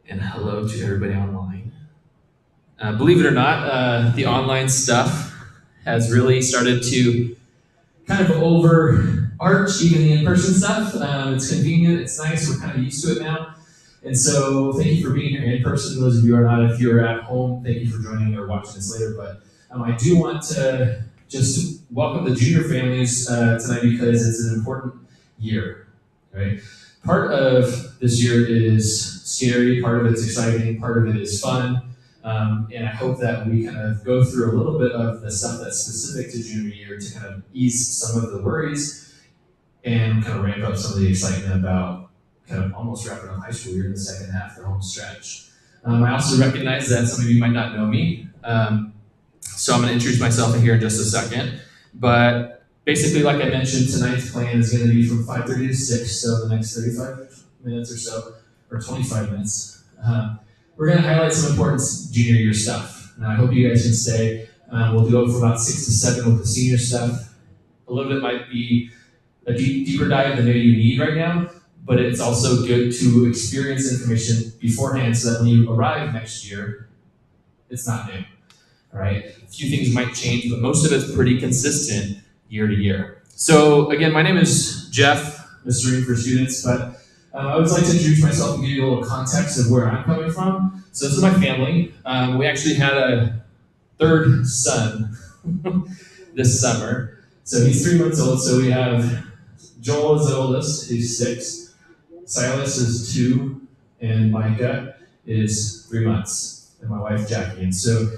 and hello to everybody online. Believe it or not, the online stuff has really started to kind of overarch even the in-person stuff. It's convenient, it's nice, we're kind of used to it now. And so thank you for being here in person. Those of you who are not, if you're at home, thank you for joining or watching this later. But I do want to just welcome the junior families tonight because it's an important year, right? Part of this year is scary, part of it's exciting, part of it is fun. And I hope that we kind of go through a little bit of the stuff that's specific to junior year to kind of ease some of the worries and kind of ramp up some of the excitement about kind of almost wrapping up high school year in the second half, the home stretch. I also recognize that some of you might not know me, so I'm going to introduce myself in here in just a second. But basically, like I mentioned, tonight's plan is going to be from 5:30 to 6, so the next 35 minutes or so, or 25 minutes. We're going to highlight some important junior year stuff. And I hope you guys can stay. We'll go for about 6 to 7 with the senior stuff. A little bit might be a deeper dive than maybe you need right now, but it's also good to experience information beforehand so that when you arrive next year, it's not new. All right? A few things might change, but most of it's pretty consistent year to year. So again, my name is Jeff, Mr. Reed for students, but I would like to introduce myself and give you a little context of where I'm coming from. So this is my family. We actually had a third son this summer. So he's 3 months old. So we have Joel is the oldest, he's 6. Silas is 2, and Micah is 3 months, and my wife Jackie. And so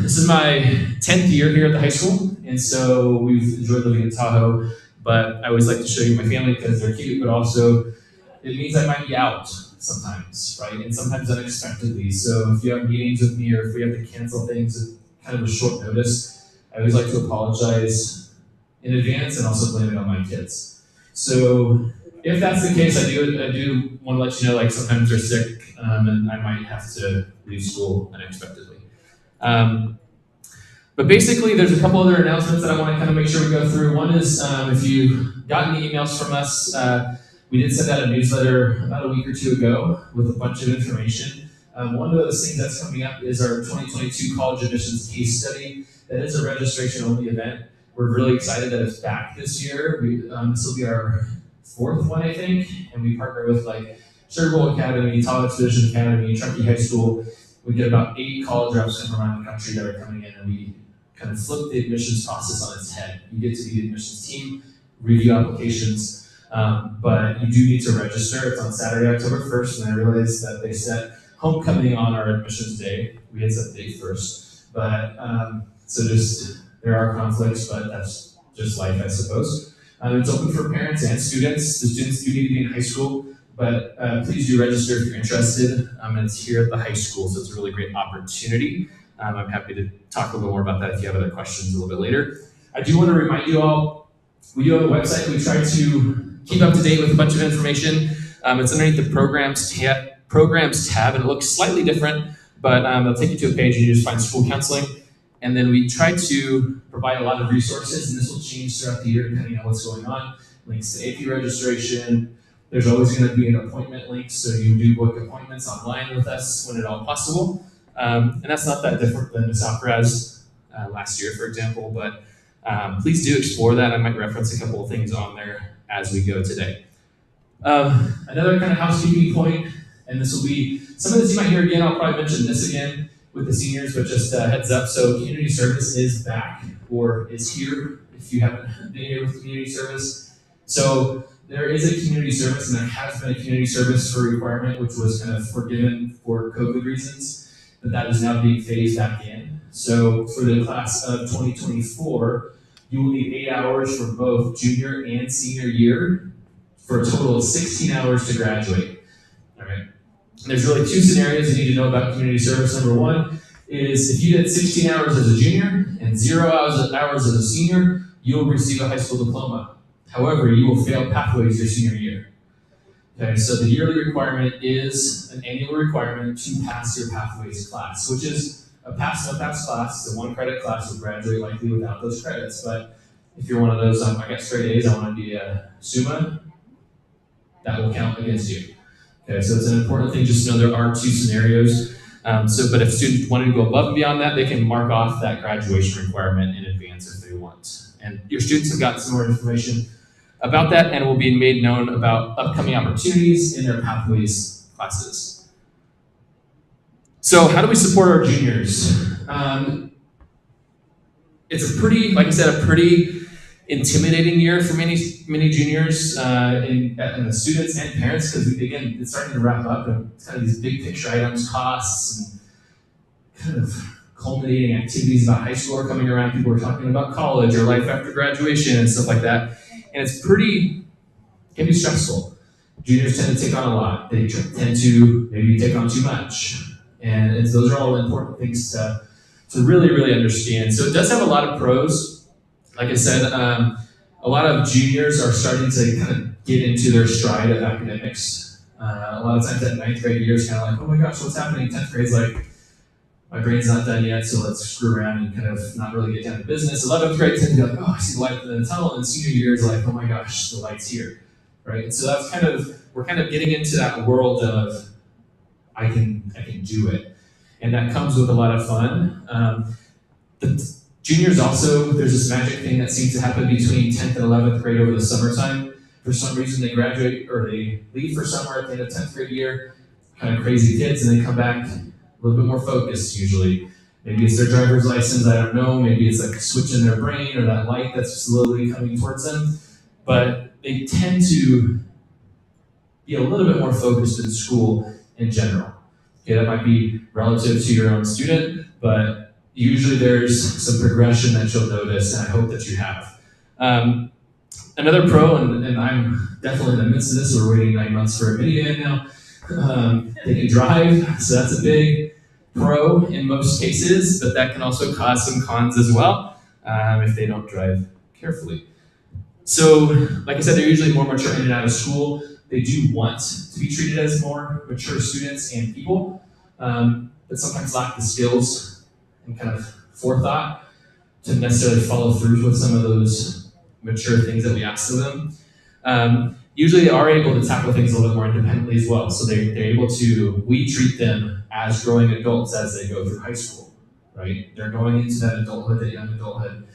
this is my 10th year here at the high school, and so we've enjoyed living in Tahoe. But I always like to show you my family because they're cute, but also it means I might be out sometimes, right? And sometimes unexpectedly. So if you have meetings with me or if we have to cancel things at kind of a short notice, I always like to apologize in advance and also blame it on my kids. So if that's the case, I do want to let you know, like sometimes they're sick and I might have to leave school unexpectedly. But basically, there's a couple other announcements that I want to kind of make sure we go through. One is if you've gotten emails from us, we did send out a newsletter about a week or two ago with a bunch of information. One of those things that's coming up is our 2022 college admissions case study. That is a registration-only event. We're really excited that it's back this year. This will be our 4th one, I think, and we partner with like Sugar Bowl Academy, Tahoe Expedition Academy, Truckee High School. We get about 8 college reps from around the country that are coming in, and we kind of flip the admissions process on its head. You get to be the admissions team, review applications, but you do need to register. It's on Saturday, October 1st, and I realized that they set homecoming on our admissions day. We had set the date first, but so there are conflicts, but that's just life, I suppose. It's open for parents and students. The students do need to be in high school, but please do register if you're interested. And it's here at the high school, so it's a really great opportunity. I'm happy to talk a little more about that if you have other questions a little bit later. I do want to remind you all, we do have a website. We try to keep up to date with a bunch of information. It's underneath the programs tab, and it looks slightly different, but it'll take you to a page and you just find school counseling. And then we try to provide a lot of resources, and this will change throughout the year depending on what's going on. Links to AP registration. There's always going to be an appointment link, so you do book appointments online with us when at all possible. And that's not that different than Miss Alcaraz last year, for example, but please do explore that. I might reference a couple of things on there as we go today. Another kind of housekeeping point, and this will be, some of this you might hear again, I'll probably mention this again with the seniors, but just heads up, so community service is back, or is here, if you haven't been here with community service. So there is a community service, and there has been a community service for requirement, which was kind of forgiven for COVID reasons, but that is now being phased back in. So for the class of 2024, you will need 8 hours for both junior and senior year for a total of 16 hours to graduate. All right. And there's really 2 scenarios you need to know about community service. Number 1 is if you did 16 hours as a junior and 0 hours as a senior, you will receive a high school diploma. However, you will fail pathways your senior year. Okay, so the yearly requirement is an annual requirement to pass your pathways class, which is a pass-no-pass class. It's a 1-credit class. You'll graduate likely without those credits. But if you're one of those, I got straight A's, I want to be a SUMA, that will count against you. Okay, so it's an important thing just to know there are two scenarios. But if students wanted to go above and beyond that, they can mark off that graduation requirement in advance if they want. And your students have gotten some more information about that and will be made known about upcoming opportunities in their Pathways classes. So how do we support our juniors? It's a pretty, like I said, a pretty intimidating year for many juniors and the students and parents, because again, it's starting to wrap up and it's kind of these big picture items, costs, and kind of culminating activities about high school are coming around. People are talking about college or life after graduation and stuff like that. And it's can be stressful. Juniors tend to take on a lot. They tend to maybe take on too much. And those are all important things to really, really understand. So it does have a lot of pros. Like I said, a lot of juniors are starting to kind of get into their stride of academics. A lot of times that ninth grade year is kind of like, oh my gosh, what's happening? 10th grade's like, my brain's not done yet, so let's screw around and kind of not really get down to business. 11th grade tends to be like, oh, I see the light at the end of the tunnel. And senior year is like, oh my gosh, the light's here, right? And so we're kind of getting into that world of, I can do it. And that comes with a lot of fun. The juniors also, there's this magic thing that seems to happen between 10th and 11th grade over the summertime. For some reason, they graduate or they leave for summer at the end of 10th grade year, kind of crazy kids, and they come back a little bit more focused usually. Maybe it's their driver's license, I don't know. Maybe it's like a switch in their brain or that light that's slowly coming towards them. But they tend to be a little bit more focused in school in general. Okay, that might be relative to your own student, but usually there's some progression that you'll notice, and I hope that you have. Another pro, and I'm definitely in the midst of this, we're waiting 9 months for a minivan now. They can drive, so that's a big pro in most cases, but that can also cause some cons as well if they don't drive carefully. So, like I said, they're usually more mature in and out of school. They do want to be treated as more mature students and people, but sometimes lack the skills and kind of forethought to necessarily follow through with some of those mature things that we ask of them. Usually they are able to tackle things a little bit more independently as well. So they're able to, we treat them as growing adults as they go through high school, right? They're going into that adulthood, that young adulthood.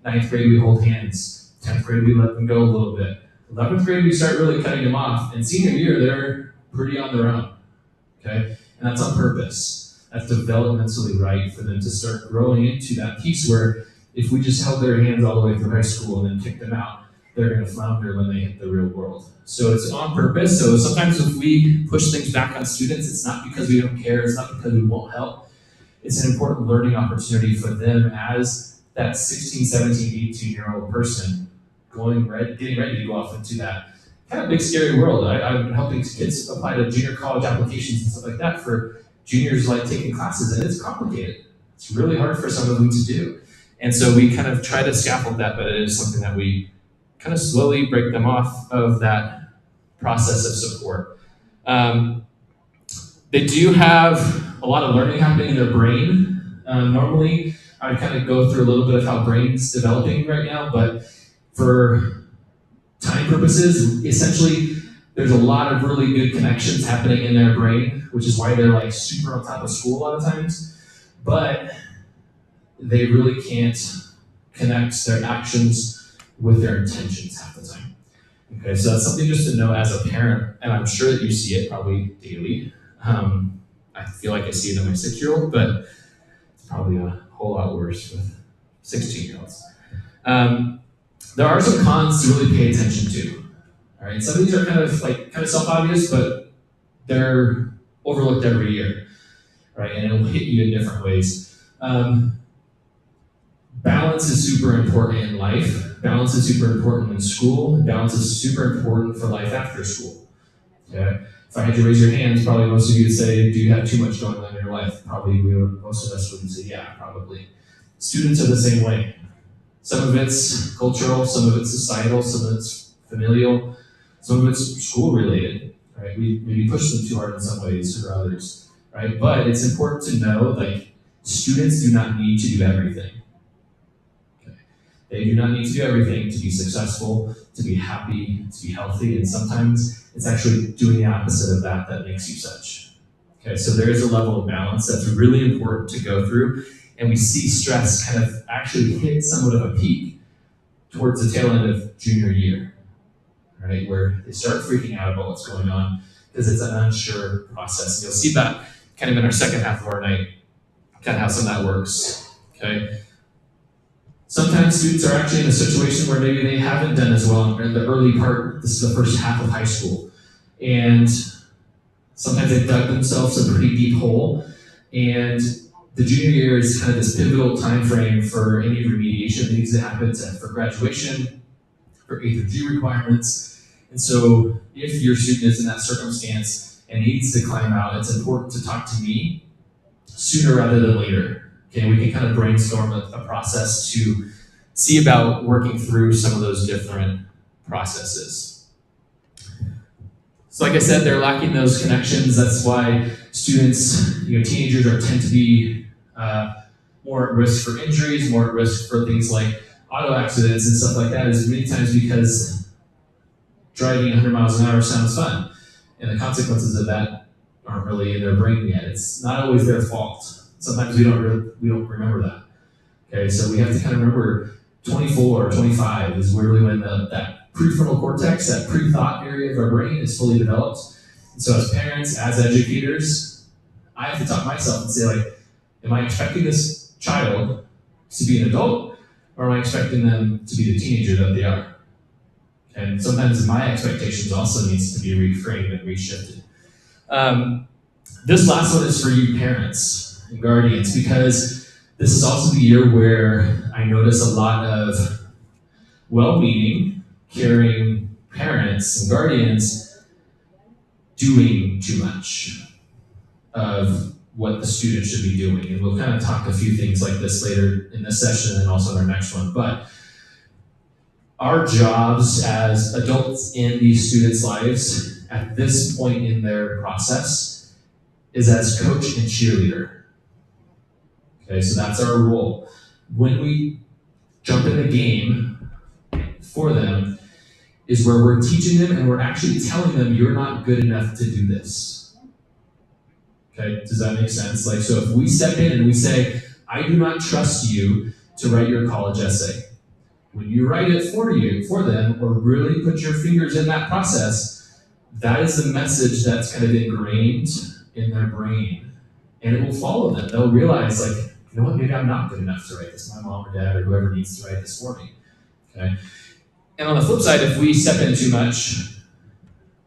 9th grade, we hold hands. 10th grade, we let them go a little bit. 11th grade, we start really cutting them off. And senior year, they're pretty on their own, okay? And that's on purpose. That's developmentally right for them to start growing into that piece where if we just held their hands all the way through high school and then kicked them out, they're going to flounder when they hit the real world. So it's on purpose. So sometimes if we push things back on students, it's not because we don't care, it's not because we won't help. It's an important learning opportunity for them as that 16, 17, 18-year-old person getting ready to go off into that kind of big, scary world. I've been helping kids apply to junior college applications and stuff like that for juniors like taking classes, and it's complicated. It's really hard for some of them to do. And so we kind of try to scaffold that, but it is something that we kind of slowly break them off of that process of support. They do have a lot of learning happening in their brain. Normally, I kind of go through a little bit of how brain's developing right now, but for time purposes, essentially, there's a lot of really good connections happening in their brain, which is why they're like super on top of school a lot of times, but they really can't connect their actions with their intentions half the time. Okay, so that's something just to know as a parent, and I'm sure that you see it probably daily. I feel like I see it in my 6-year-old, but it's probably a whole lot worse with 16-year-olds. There are some cons to really pay attention to. All right, some of these are kind of self-obvious, but they're overlooked every year, right? And it will hit you in different ways. Balance is super important in life. Balance is super important in school. Balance is super important for life after school. Okay? If I had to raise your hands, probably most of you would say, do you have too much going on in your life? Probably most of us would say, yeah, probably. Students are the same way. Some of it's cultural, some of it's societal, some of it's familial, some of it's school related. Right? We maybe push them too hard in some ways or others. Right? But it's important to know, like, students do not need to do everything. They do not need to do everything to be successful, to be happy, to be healthy, and sometimes it's actually doing the opposite of that that makes you such. Okay, so there is a level of balance that's really important to go through, and we see stress kind of actually hit somewhat of a peak towards the tail end of junior year, right, where they start freaking out about what's going on because it's an unsure process. And you'll see that kind of in our second half of our night, kind of how some of that works, okay? Sometimes students are actually in a situation where maybe they haven't done as well in the early part. This is the first half of high school. And sometimes they've dug themselves a pretty deep hole. And the junior year is kind of this pivotal time frame for any remediation that needs to happen for graduation, for A through G requirements. And so if your student is in that circumstance and needs to climb out, it's important to talk to me sooner rather than later. Okay, we can kind of brainstorm a process to see about working through some of those different processes. So like I said, they're lacking those connections. That's why students, teenagers tend to be more at risk for injuries, more at risk for things like auto accidents and stuff like that, is many times because driving 100 miles an hour sounds fun, and the consequences of that aren't really in their brain yet. It's not always their fault. Sometimes we don't remember that. Okay, so we have to kind of remember 24 or 25 is really when that prefrontal cortex, that pre-thought area of our brain is fully developed. And so as parents, as educators, I have to talk myself and say, like, am I expecting this child to be an adult, or am I expecting them to be the teenager that they are? And sometimes my expectations also needs to be reframed and reshifted. This last one is for you parents and guardians, because this is also the year where I notice a lot of well-meaning, caring parents and guardians doing too much of what the student should be doing. And we'll kind of talk a few things like this later in this session and also in our next one. But our jobs as adults in these students' lives at this point in their process is as coach and cheerleader. Okay, so that's our role. When we jump in the game for them is where we're teaching them and we're actually telling them, you're not good enough to do this. Okay, does that make sense? Like, so if we step in and we say, I do not trust you to write your college essay. When you write it for them, or really put your fingers in that process, that is the message that's kind of ingrained in their brain. And it will follow them. They'll realize, like, you know what, maybe I'm not good enough to write this. My mom or dad or whoever needs to write this for me. Okay. And on the flip side, if we step in too much,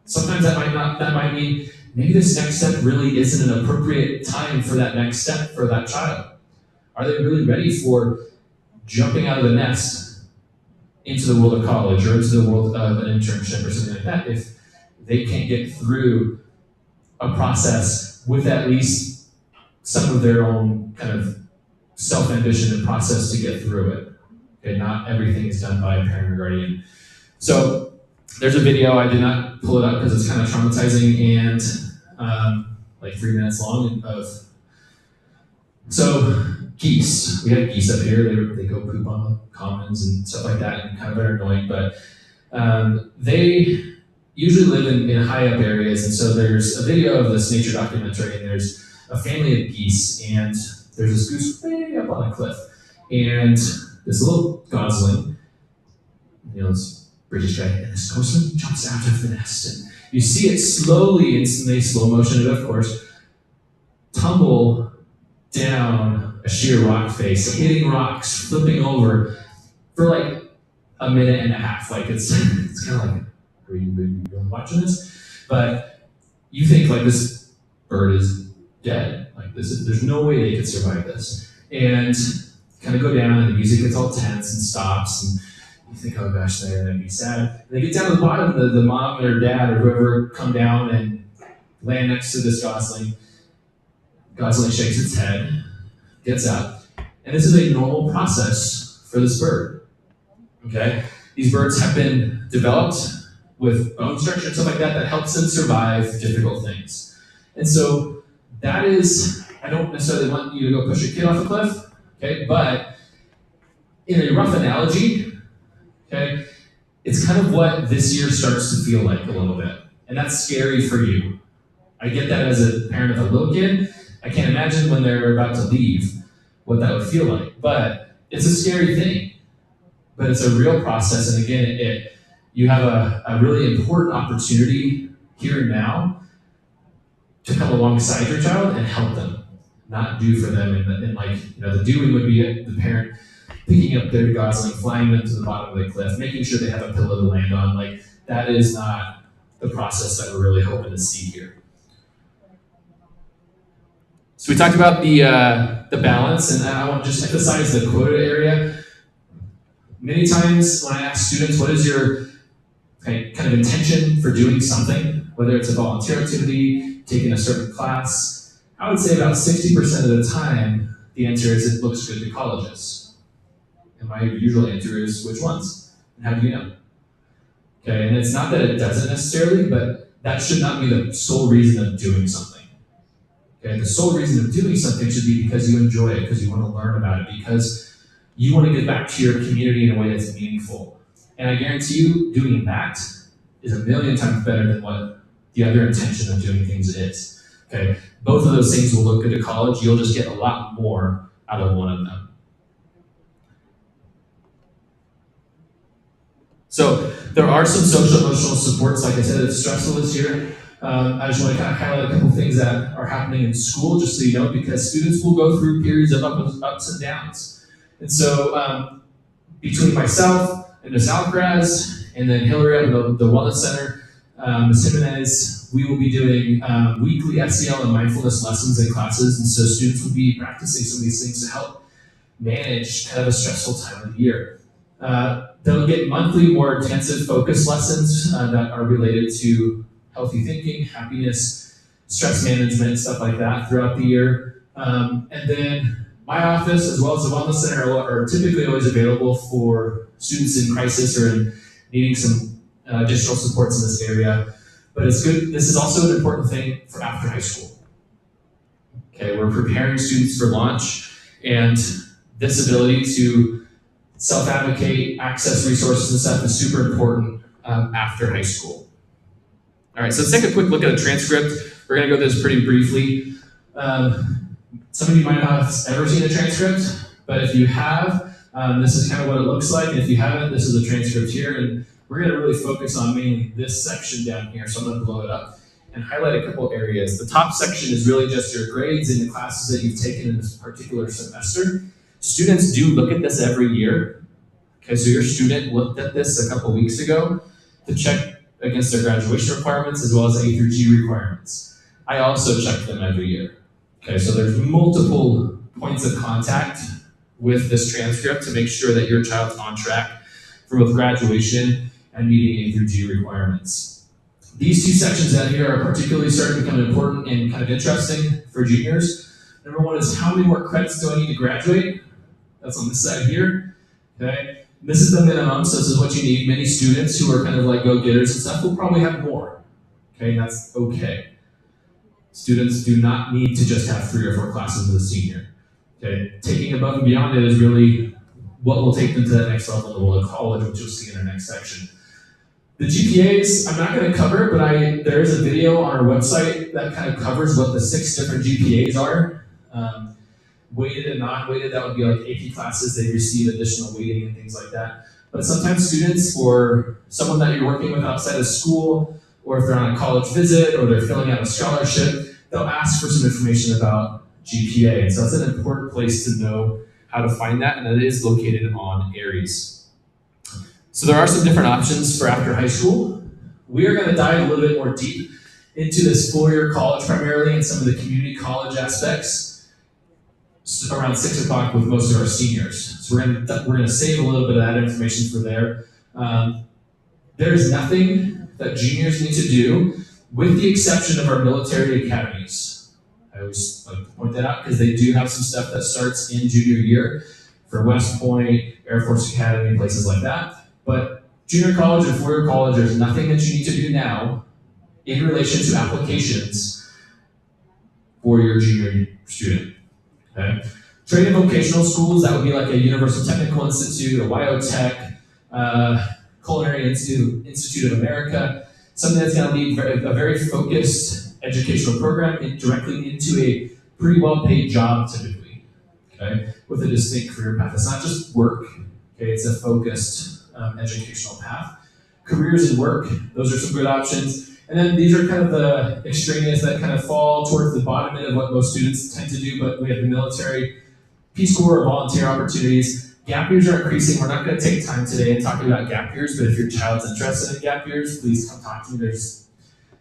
sometimes that might mean maybe this next step really isn't an appropriate time for that next step for that child. Are they really ready for jumping out of the nest into the world of college or into the world of an internship or something like that if they can't get through a process with at least some of their own kind of self-ambition and process to get through it? Okay, not everything is done by a parent or guardian. So there's a video, I did not pull it up because it's kind of traumatizing and like 3 minutes long so geese. We have geese up here. They go poop on the commons and stuff like that, and kind of are annoying, but they usually live in high up areas, and so there's a video of this nature documentary, and there's a family of geese, and there's this goose way up on a cliff, and this little gosling, this British guy, and this gosling jumps out of the nest, and you see it slowly, instantly, slow motion, and of course, tumble down a sheer rock face, hitting rocks, flipping over for like a minute and a half. Like it's kind of like, are you watching this? But you think like this bird is dead. Like there's no way they could survive this. And kind of go down, and the music gets all tense and stops, and you think, oh gosh, they're gonna be sad. And they get down to the bottom, the mom or dad or whoever come down and land next to this gosling. Gosling shakes its head, gets up, and this is a normal process for this bird. Okay? These birds have been developed with bone structure and stuff like that helps them survive difficult things. And so that is, I don't necessarily want you to go push a kid off a cliff, okay? But In a rough analogy, okay, it's kind of what this year starts to feel like a little bit. And that's scary for you. I get that as a parent of a little kid. I can't imagine when they're about to leave what that would feel like. But it's a scary thing. But it's a real process. And again, you have a really important opportunity here and now to come alongside your child and help them, not do for them. And like, the doing would be the parent picking up their gosling, flying them to the bottom of the cliff, making sure they have a pillow to land on. Like, that is not the process that we're really hoping to see here. So we talked about the balance, and I want to just emphasize the quota area. Many times when I ask students, what is your kind of intention for doing something, whether it's a volunteer activity, taking a certain class, I would say about 60% of the time, the answer is it looks good to colleges. And my usual answer is, which ones? And how do you know? Okay, and it's not that it doesn't necessarily, but that should not be the sole reason of doing something. Okay, the sole reason of doing something should be because you enjoy it, because you want to learn about it, because you want to give back to your community in a way that's meaningful. And I guarantee you, doing that is a million times better than what the other intention of doing things is. Okay, both of those things will look good to college. You'll just get a lot more out of one of them. So there are some social emotional supports. Like I said, it's stressful this year. I just want to kind of highlight a couple things that are happening in school, just so you know, because students will go through periods of ups and downs. And so between myself and Ms. Alcaraz, and then Hillary of the Wellness Center, Ms. Jimenez, we will be doing weekly SEL and mindfulness lessons in classes. And so students will be practicing some of these things to help manage kind of a stressful time of the year. They'll get monthly, more intensive focus lessons that are related to healthy thinking, happiness, stress management, stuff like that throughout the year. And then my office, as well as the Wellness Center, are typically always available for students in crisis or in needing some additional supports in this area. But it's good. This is also an important thing for after high school. Okay, we're preparing students for launch, and this ability to self-advocate, access resources and stuff is super important after high school. All right, so let's take a quick look at a transcript. We're going to go through this pretty briefly. Some of you might not have ever seen a transcript, but if you have, this is kind of what it looks like. And if you haven't, this is a transcript here. And we're going to really focus on mainly this section down here. So I'm going to blow it up and highlight a couple areas. The top section is really just your grades and the classes that you've taken in this particular semester. Students do look at this every year. Okay, so your student looked at this a couple weeks ago to check against their graduation requirements as well as A through G requirements. I also check them every year. Okay, so there's multiple points of contact with this transcript to make sure that your child's on track for both graduation and meeting A through G requirements. These two sections out here are particularly starting to become important and kind of interesting for juniors. Number one is, how many more credits do I need to graduate? That's on this side here. Okay, this is the minimum, so this is what you need. Many students who are kind of like go-getters and stuff will probably have more. Okay, that's okay. Students do not need to just have 3 or 4 classes as a senior. Okay, taking above and beyond it is really what will take them to that next level in the world of college, which you'll see in our next section. The GPAs, I'm not going to cover, but there is a video on our website that kind of covers what the 6 different GPAs are. Weighted and non-weighted, that would be like AP classes, they receive additional weighting and things like that. But sometimes students, or someone that you're working with outside of school, or if they're on a college visit, or they're filling out a scholarship, they'll ask for some information about GPA. And so that's an important place to know how to find that, and it is located on Aries. So there are some different options for after high school. We are going to dive a little bit more deep into this 4-year college primarily and some of the community college aspects around 6 o'clock with most of our seniors. So we're going to save a little bit of that information for there. There's nothing that juniors need to do, with the exception of our military academies. I always like to point that out because they do have some stuff that starts in junior year for West Point, Air Force Academy, places like that. But junior college and 4-year college, there's nothing that you need to do now in relation to applications for your junior student. Okay? Trade and vocational schools, that would be like a Universal Technical Institute, a WyoTech, Culinary Institute of America, something that's going to lead a very focused educational program directly into a pretty well-paid job typically, okay, with a distinct career path. It's not just work, okay, it's a focused educational path. Careers and work, those are some good options. And then these are kind of the extraneous that kind of fall towards the bottom end of what most students tend to do, but we have the military, Peace Corps, volunteer opportunities. Gap years are increasing. We're not going to take time today and talking about gap years, but if your child's interested in gap years, please come talk to me. There's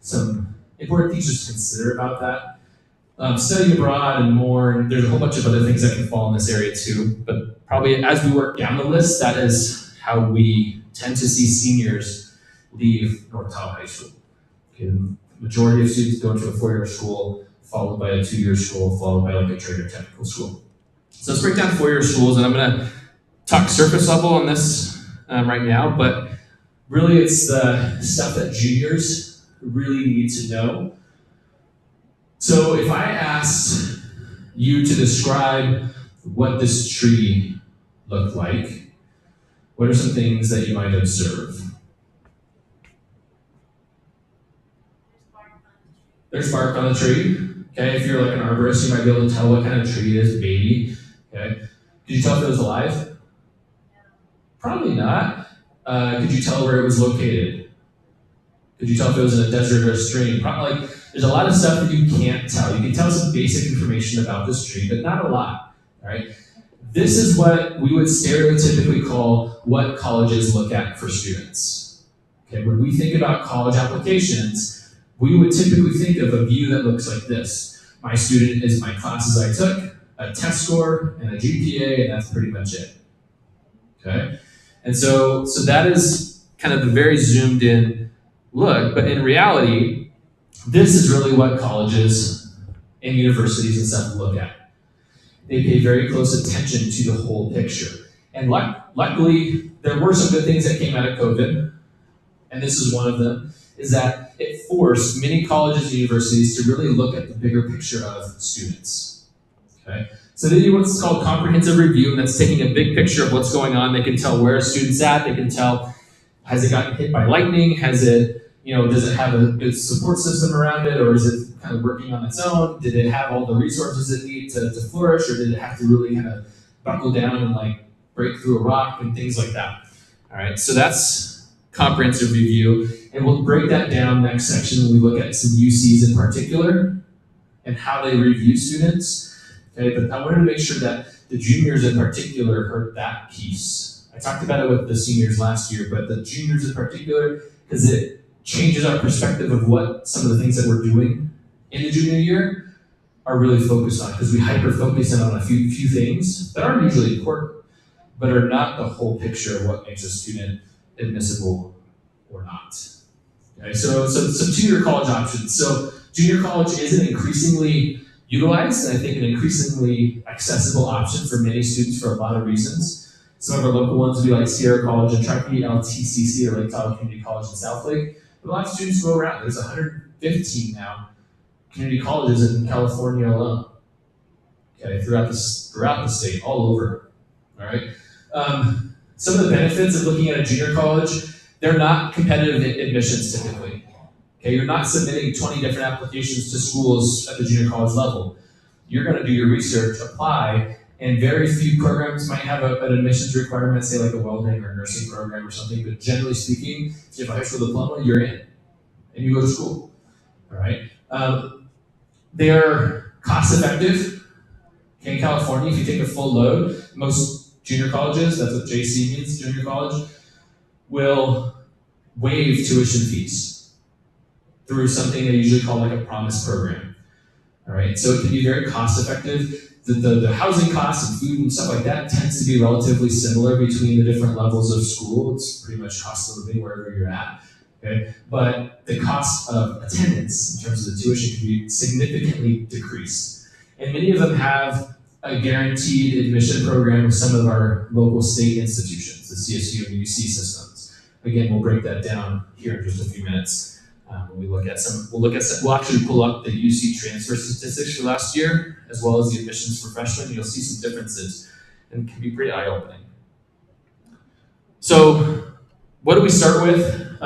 some important things just to consider about that. Study abroad and more, and there's a whole bunch of other things that can fall in this area too, but probably as we work down the list, that is how we tend to see seniors leave North Tahoe High School. Okay, the majority of students go to a 4-year school, followed by a 2-year school, followed by like a trade or technical school. So let's break down 4-year schools, and I'm going to talk surface level on this right now, but really it's the stuff that juniors really need to know. So if I asked you to describe what this tree looked like, what are some things that you might observe? There's bark on the tree. Okay, if you're like an arborist, you might be able to tell what kind of tree it is, baby. Okay, could you tell if it was alive? Probably not. Could you tell where it was located? Could you tell if it was in a desert or a stream? Probably. Like, there's a lot of stuff that you can't tell. You can tell some basic information about this tree, but not a lot. All right. This is what we would stereotypically call what colleges look at for students. Okay, when we think about college applications, we would typically think of a view that looks like this. My student is my classes I took, a test score, and a GPA, and that's pretty much it. Okay? And so that is kind of a very zoomed in look, but in reality, this is really what colleges and universities and stuff look at. They pay very close attention to the whole picture. And luckily, there were some good things that came out of COVID, and this is one of them, is that it forced many colleges and universities to really look at the bigger picture of students. Okay? So they do what's called comprehensive review, and that's taking a big picture of what's going on. They can tell where a student's at. They can tell, has it gotten hit by lightning? Has it, does it have a good support system around it, or is it kind of working on its own? Did it have all the resources it needs to flourish, or did it have to really kind of buckle down and like break through a rock and things like that? All right, so that's comprehensive review, and we'll break that down next section when we look at some UCs in particular and how they review students. Okay, but I wanted to make sure that the juniors in particular heard that piece. I talked about it with the seniors last year, but the juniors in particular, because it changes our perspective of what some of the things that we're doing in the junior year are really focused on, because we hyper-focus in on a few things that aren't usually important, but are not the whole picture of what makes a student admissible or not. Okay, so some junior college options. So junior college is an increasingly utilized, and I think an increasingly accessible option for many students for a lot of reasons. Some of our local ones would be like Sierra College in Truckee, LTCC, or Lake Tahoe Community College in Southlake. But a lot of students go around. There's 115 now community colleges in California alone. Okay, throughout the state, all over. All right. Some of the benefits of looking at a junior college, they're not competitive admissions typically. Okay, you're not submitting 20 different applications to schools at the junior college level. You're going to do your research, apply, and very few programs might have an admissions requirement, say like a welding or nursing program or something, but generally speaking, if you have a high school diploma, you're in, and you go to school, all right? They are cost effective. Okay, in California, if you take a full load, most junior colleges, that's what JC means, junior college, will waive tuition fees through something they usually call like a promise program. All right, so it can be very cost effective. The housing costs and food and stuff like that tends to be relatively similar between the different levels of school. It's pretty much cost of living wherever you're at. Okay, but the cost of attendance in terms of the tuition can be significantly decreased. And many of them have a guaranteed admission program with some of our local state institutions, the CSU and UC systems. Again, we'll break that down here in just a few minutes. We'll actually pull up the UC transfer statistics for last year, as well as the admissions for freshmen. You'll see some differences, and it can be pretty eye-opening. So, what do we start with?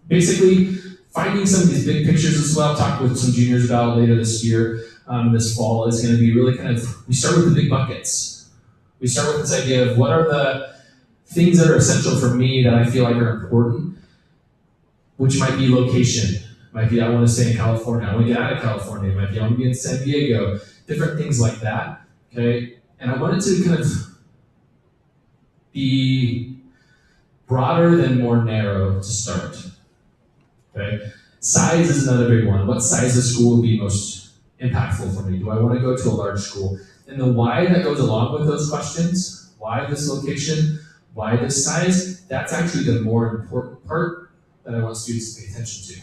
Basically, finding some of these big pictures as well. I'll talk with some juniors about later this year, this fall, is going to be really we start with the big buckets. We start with this idea of what are the things that are essential for me that I feel like are important, which might be location. Might be I want to stay in California. I want to get out of California. It might be I want to be in San Diego. Different things like that. Okay, and I wanted to kind of be broader than more narrow to start. Okay, size is another big one. What size of school would be most impactful for me? Do I want to go to a large school? And the why that goes along with those questions, why this location, why this size, that's actually the more important part that I want students to pay attention to.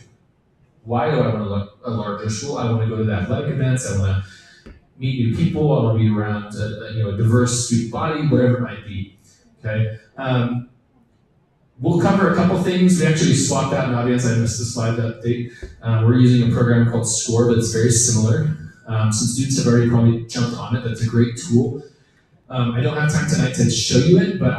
Why do I want a larger school? I want to go to the athletic events. I want to meet new people. I want to be around a diverse student body, whatever it might be. Okay. We'll cover a couple things. We actually swapped out an audience. I missed the slide update. We're using a program called SCORE, but it's very similar. Some students have already probably jumped on it. That's a great tool. I don't have time tonight to show you it, but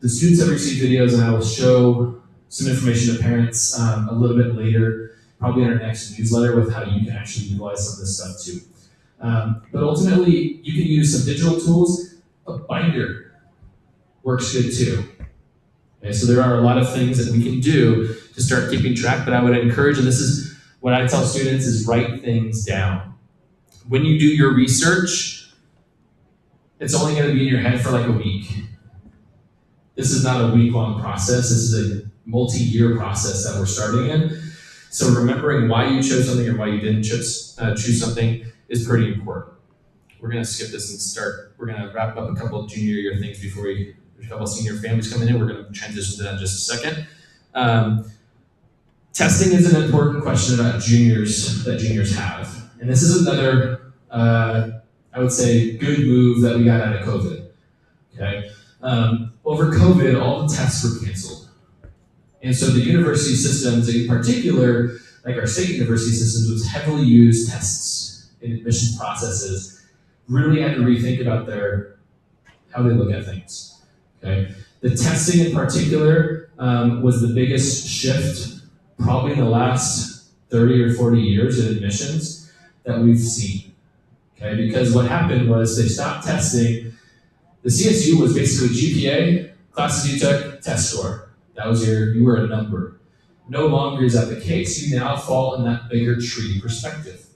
the students have received videos, and I will show some information to parents a little bit later, probably in our next newsletter, with how you can actually utilize some of this stuff too. But ultimately, you can use some digital tools. A binder works good too. Okay, so there are a lot of things that we can do to start keeping track, but I would encourage, and this is what I tell students, is write things down. When you do your research, it's only going to be in your head for like a week. This is not a week-long process. This is a multi-year process that we're starting in. So remembering why you chose something or why you didn't choose something is pretty important. We're going to skip this and start. We're going to wrap up a couple of junior year things before there's a couple of senior families coming in. We're going to transition to that in just a second. Testing is an important question that juniors have. And this is another, I would say, good move that we got out of COVID. Okay. Over COVID, all the tests were canceled. And so the university systems, in particular, like our state university systems, which heavily use tests in admissions processes, really had to rethink about how they look at things. Okay? The testing in particular was the biggest shift probably in the last 30 or 40 years in admissions that we've seen. Okay? Because what happened was they stopped testing. The CSU was basically GPA, classes you took, test score. That was you were a number. No longer is that the case. You now fall in that bigger tree perspective.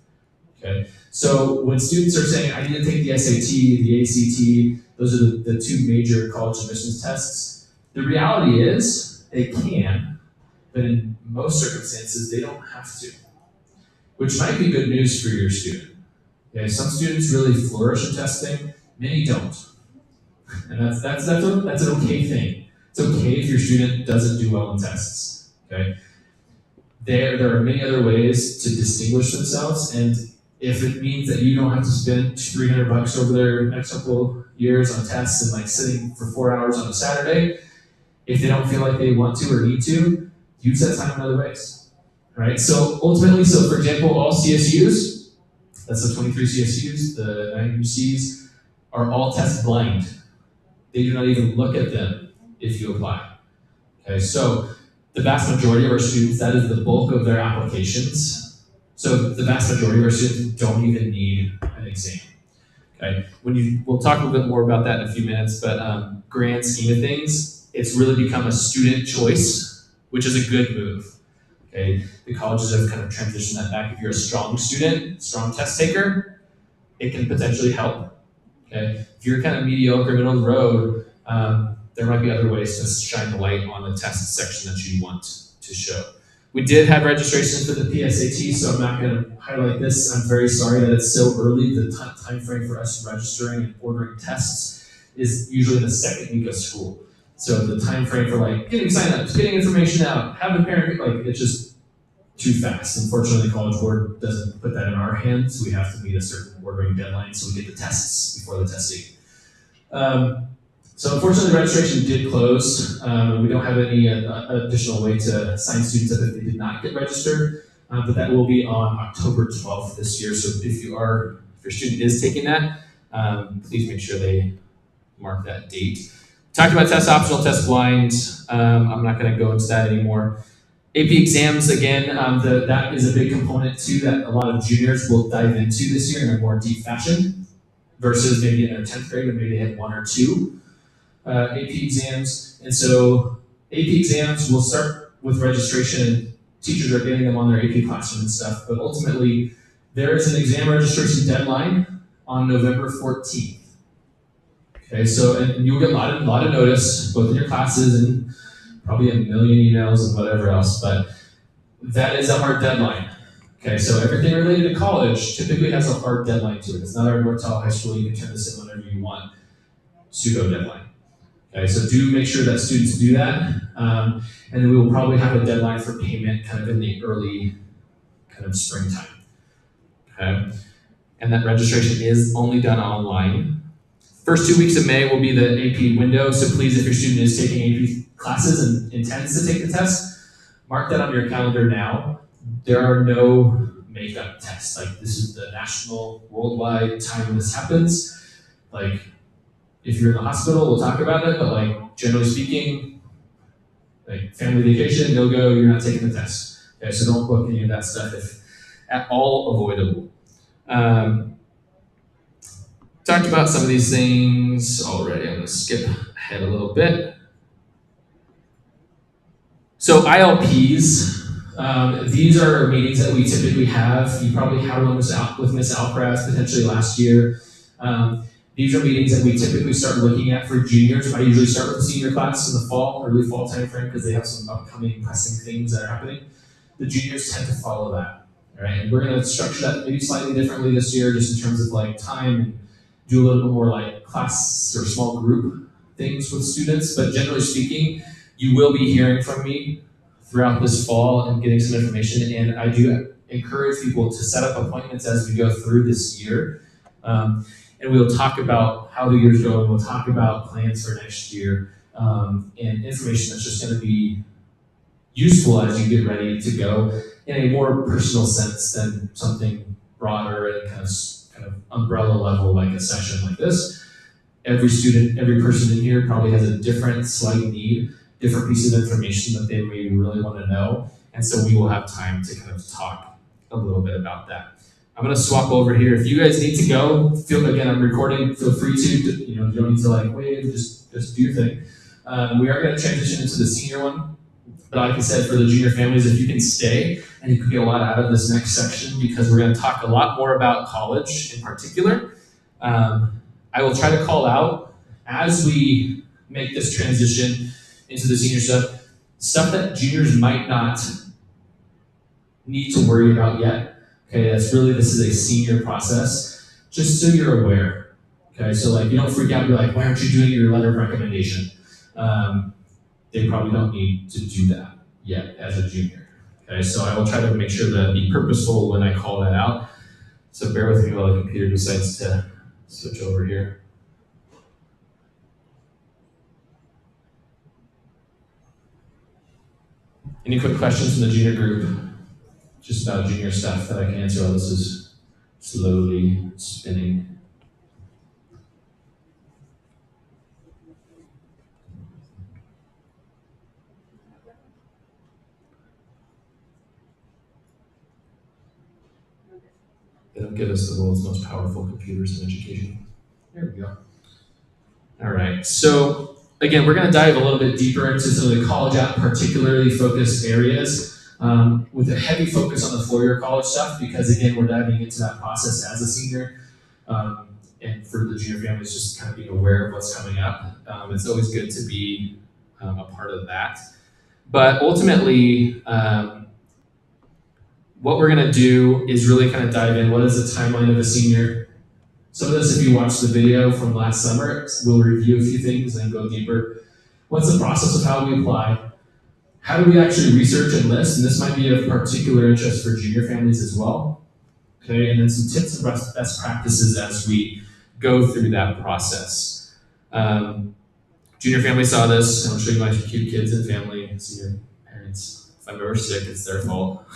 Okay? So when students are saying, I need to take the SAT, the ACT, those are the two major college admissions tests, the reality is they can, but in most circumstances, they don't have to, which might be good news for your student. Okay? Some students really flourish in testing, many don't. And that's an okay thing. It's okay if your student doesn't do well in tests. Okay? There are many other ways to distinguish themselves, and if it means that you don't have to spend $300 over their next couple years on tests and like sitting for 4 hours on a Saturday, if they don't feel like they want to or need to, use that time in other ways. Right? So ultimately, for example, all CSUs, that's the 23 CSUs, the 9 UCs, are all test blind. They do not even look at them if you apply. Okay, so the vast majority of our students, that is the bulk of their applications. So the vast majority of our students don't even need an exam. Okay, we'll talk a little bit more about that in a few minutes, but grand scheme of things, it's really become a student choice, which is a good move. Okay, the colleges have kind of transitioned that back. If you're a strong student, strong test taker, it can potentially help. Okay, if you're kind of mediocre, middle of the road, there might be other ways to shine the light on the test section that you want to show. We did have registration for the PSAT, so I'm not going to highlight this. I'm very sorry that it's so early. The time frame for us registering and ordering tests is usually the second week of school. So the time frame for like getting signups, getting information out, having parent, like it's just too fast. Unfortunately, the College Board doesn't put that in our hands. We have to meet a certain ordering deadline, so we get the tests before the testing. So unfortunately, registration did close. We don't have any additional way to sign students up if they did not get registered, but that will be on October 12th this year. So if your student is taking that, please make sure they mark that date. Talked about test optional, test blind. I'm not going to go into that anymore. AP exams, again, that is a big component too that a lot of juniors will dive into this year in a more deep fashion versus maybe in their 10th grade when maybe they had one or two AP exams. And so AP exams will start with registration. Teachers are getting them on their AP classroom and stuff, but ultimately there is an exam registration deadline on November 14th. Okay, so and you'll get a lot of notice, both in your classes and probably a million emails and whatever else, but that is a hard deadline. Okay, so everything related to college typically has a hard deadline to it. It's not our Nortel High School, you can turn this in whenever you want, pseudo deadline. Okay, so do make sure that students do that, and then we will probably have a deadline for payment kind of in the early kind of springtime. Okay, and that registration is only done online. First 2 weeks of May will be the AP window, so please, if your student is taking AP classes and intends to take the test, mark that on your calendar now. There are no makeup tests. Like, this is the national, worldwide time when this happens. Like, if you're in the hospital, we'll talk about it, but like, generally speaking, like family vacation, no go, you're not taking the test. Okay, so don't book any of that stuff if at all avoidable. Talked about some of these things already. I'm going to skip ahead a little bit. So ILPs, these are meetings that we typically have. You probably had one with Ms. Alcaraz potentially last year. These are meetings that we typically start looking at for juniors. I usually start with the senior class in the fall, early fall timeframe, because they have some upcoming pressing things that are happening. The juniors tend to follow that. All right, and we're going to structure that maybe slightly differently this year, just in terms of like time, and do a little bit more like class or small group things with students. But generally speaking, you will be hearing from me throughout this fall and getting some information. And I do encourage people to set up appointments as we go through this year. And we'll talk about how the year's going. We'll talk about plans for next year, and information that's just going to be useful as you get ready to go in a more personal sense than something broader and kind of umbrella level like a session like this. Every student, every person in here probably has a different slight need, different piece of information that they maybe really want to know. And so we will have time to kind of talk a little bit about that. I'm going to swap over here. If you guys need to go, again, I'm recording, feel free to, you don't need to like wave, just do your thing. We are going to transition into the senior one. But like I said, for the junior families, if you can stay, and you can get a lot out of this next section, because we're going to talk a lot more about college in particular. I will try to call out as we make this transition into the senior stuff that juniors might not need to worry about yet. Okay, this is a senior process, just so you're aware. Okay, so like, you don't freak out and be like, why aren't you doing your letter of recommendation? They probably don't need to do that yet as a junior. Okay, so I will try to make sure to be purposeful when I call that out. So bear with me while the computer decides to switch over here. Any quick questions from the junior group? Just about junior stuff that I can answer while this is slowly spinning. They don't give us the world's most powerful computers in education. There we go. All right, so again, we're going to dive a little bit deeper into some of the college app particularly focused areas, with a heavy focus on the four-year college stuff, because again, we're diving into that process as a senior, and for the junior families, just kind of being aware of what's coming up. It's always good to be a part of that. But ultimately, what we're going to do is really kind of dive in. What is the timeline of a senior? Some of this, if you watch the video from last summer, we'll review a few things and go deeper. What's the process of how we apply? How do we actually research and list? And this might be of particular interest for junior families as well. Okay, and then some tips and best practices as we go through that process. Junior family saw this, and I'll show you my cute kids and family, senior parents. If I'm ever sick, it's their fault.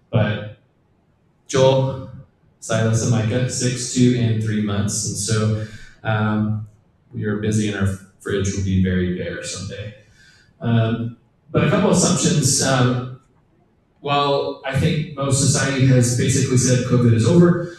But Joel, Silas, and Micah, 6, 2, and 3 months. And so we are busy, and our fridge will be very bare someday. But a couple assumptions. While I think most society has basically said COVID is over,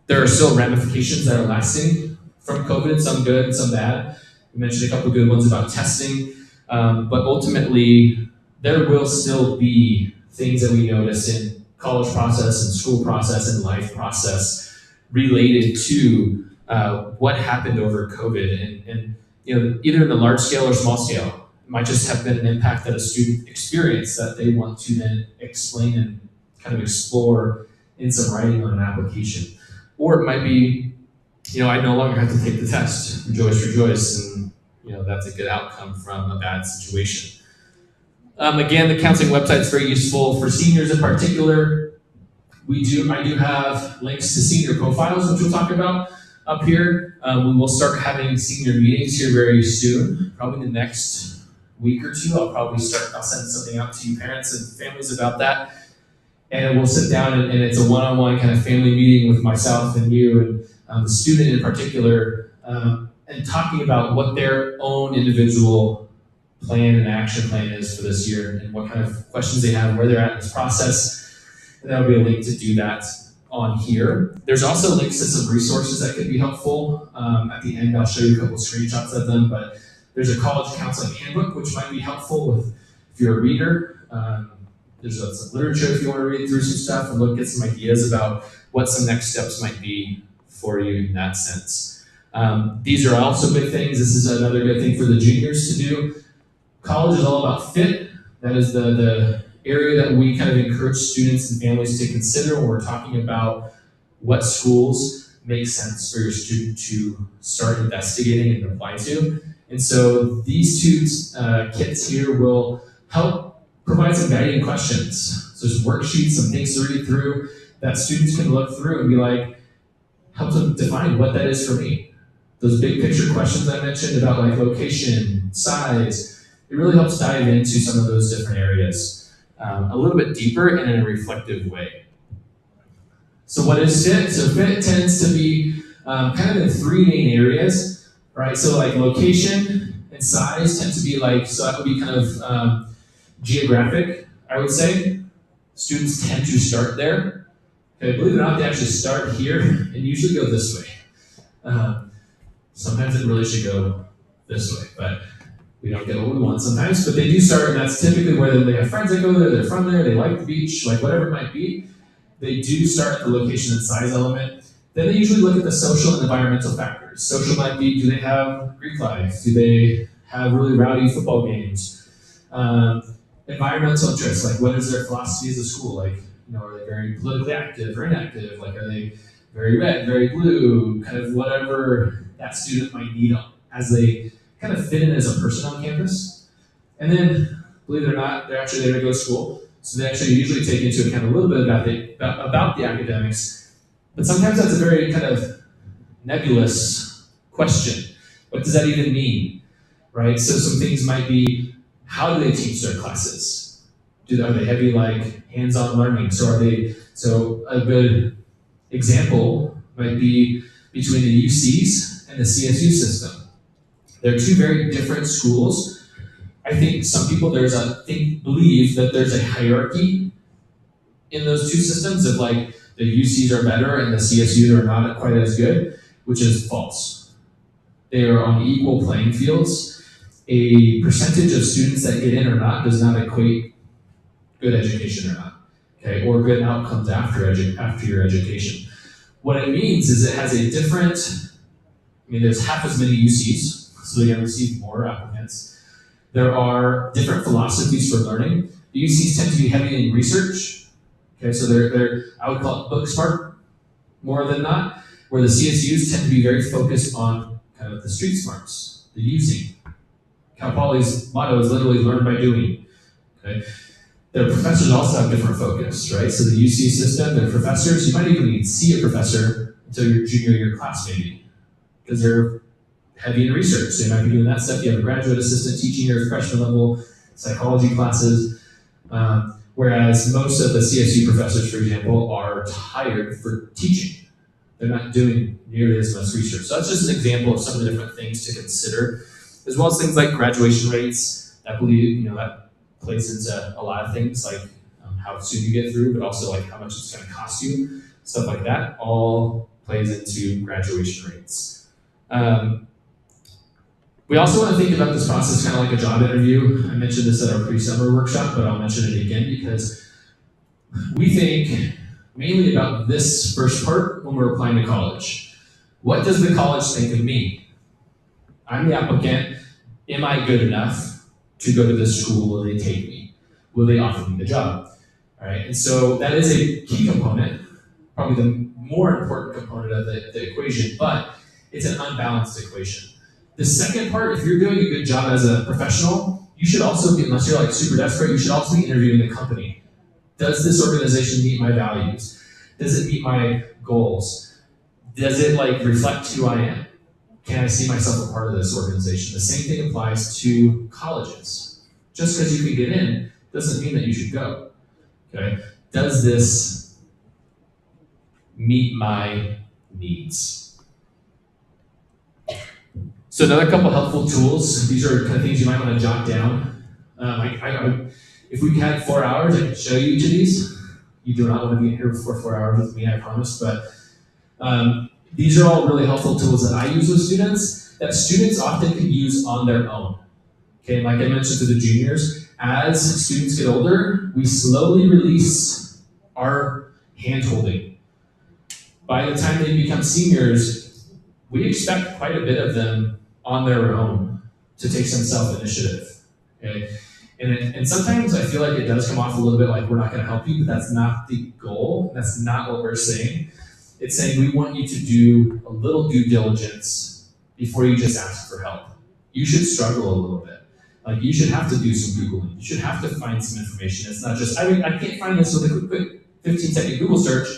there are still ramifications that are lasting from COVID, some good, some bad. We mentioned a couple good ones about testing, but ultimately, there will still be things that we notice in college process and school process and life process related to what happened over COVID, and either in the large scale or small scale. It might just have been an impact that a student experienced that they want to then explain and kind of explore in some writing on an application. Or it might be, I no longer have to take the test. Rejoice, rejoice, and that's a good outcome from a bad situation. Again, the counseling website is very useful for seniors in particular. I do have links to senior profiles, which we'll talk about up here. We will start having senior meetings here very soon, probably the next week or two. I'll send something out to you parents and families about that. And we'll sit down and it's a one-on-one kind of family meeting with myself and you and the student in particular, and talking about what their own individual plan and action plan is for this year and what kind of questions they have, where they're at in this process. And that'll be a link to do that on here. There's also links to some resources that could be helpful. At the end, I'll show you a couple screenshots of them, but there's a college counseling handbook, which might be helpful if you're a reader. There's some literature if you want to read through some stuff and get some ideas about what some next steps might be for you in that sense. These are also big things. This is another good thing for the juniors to do. College is all about fit. That is the area that we kind of encourage students and families to consider when we're talking about what schools make sense for your student to start investigating and apply to. And so these two kits here will help provide some guiding questions. So there's worksheets, some things to read through that students can look through and be like, help them define what that is for me. Those big picture questions I mentioned about like location, size, it really helps dive into some of those different areas a little bit deeper and in a reflective way. So what is fit? So fit tends to be kind of in 3 main areas. Right, so like location and size tend to be so that would be kind of geographic, I would say. Students tend to start there. Okay, believe it or not, they actually start here and usually go this way. Sometimes it really should go this way, but we don't get what we want sometimes. But they do start, and that's typically where they have friends that go there, they're from there, they like the beach, like whatever it might be. They do start at the location and size element. Then they usually look at the social and environmental factors. Social might be, do they have Greek life? Do they have really rowdy football games? Environmental interests, like what is their philosophy as a school? Like, are they very politically active or inactive? Like, are they very red, very blue? Kind of whatever that student might need as they kind of fit in as a person on campus. And then, believe it or not, they're actually there to go to school. So they actually usually take into account a little bit about the academics. But sometimes that's a very kind of nebulous question. What does that even mean, right? So some things might be, how do they teach their classes? Are they heavy like hands-on learning? So a good example might be between the UCs and the CSU system. They're two very different schools. I think some people believe that there's a hierarchy in those two systems of like, the UCs are better and the CSUs are not quite as good, which is false. They are on equal playing fields. A percentage of students that get in or not does not equate good education or not, okay, or good outcomes after your education. What it means is it has a different, there's half as many UCs, so they can receive more applicants. There are different philosophies for learning. The UCs tend to be heavy in research. Okay, so they're I would call it book smart more than not, where the CSUs tend to be very focused on kind of the street smarts, the using. Cal Poly's motto is literally learn by doing. Okay, their professors also have different focus, right? So the UC system, their professors, you might even see a professor until your junior year class maybe, because they're heavy in research, so you might be doing that stuff. You have a graduate assistant teaching your freshman level psychology classes, whereas most of the CSU professors, for example, are hired for teaching. They're not doing nearly as much research. So that's just an example of some of the different things to consider, as well as things like graduation rates. I believe that plays into a lot of things, like how soon you get through, but also like how much it's going to cost you. Stuff like that all plays into graduation rates. We also want to think about this process kind of like a job interview. I mentioned this at our pre-summer workshop, but I'll mention it again because we think mainly about this first part when we're applying to college. What does the college think of me? I'm the applicant. Am I good enough to go to this school? Will they take me? Will they offer me the job? All right, and so that is a key component, probably the more important component of the equation, but it's an unbalanced equation. The second part, if you're doing a good job as a professional, you should also be, unless you're like super desperate, you should also be interviewing the company. Does this organization meet my values? Does it meet my goals? Does it reflect who I am? Can I see myself a part of this organization? The same thing applies to colleges. Just because you can get in doesn't mean that you should go. Okay? Does this meet my needs? So another couple helpful tools. These are kind of things you might want to jot down. If we had 4 hours, I could show you each of these. You do not want to be here for 4 hours with me, I promise. But these are all really helpful tools that I use with students that students often can use on their own. Okay, like I mentioned to the juniors, as students get older, we slowly release our hand-holding. By the time they become seniors, we expect quite a bit of them on their own to take some self-initiative. Okay? And sometimes I feel like it does come off a little bit like we're not going to help you, but that's not the goal. That's not what we're saying. It's saying we want you to do a little due diligence before you just ask for help. You should struggle a little bit. You should have to do some Googling. You should have to find some information. It's not just, I can't find this with a quick 15-second Google search.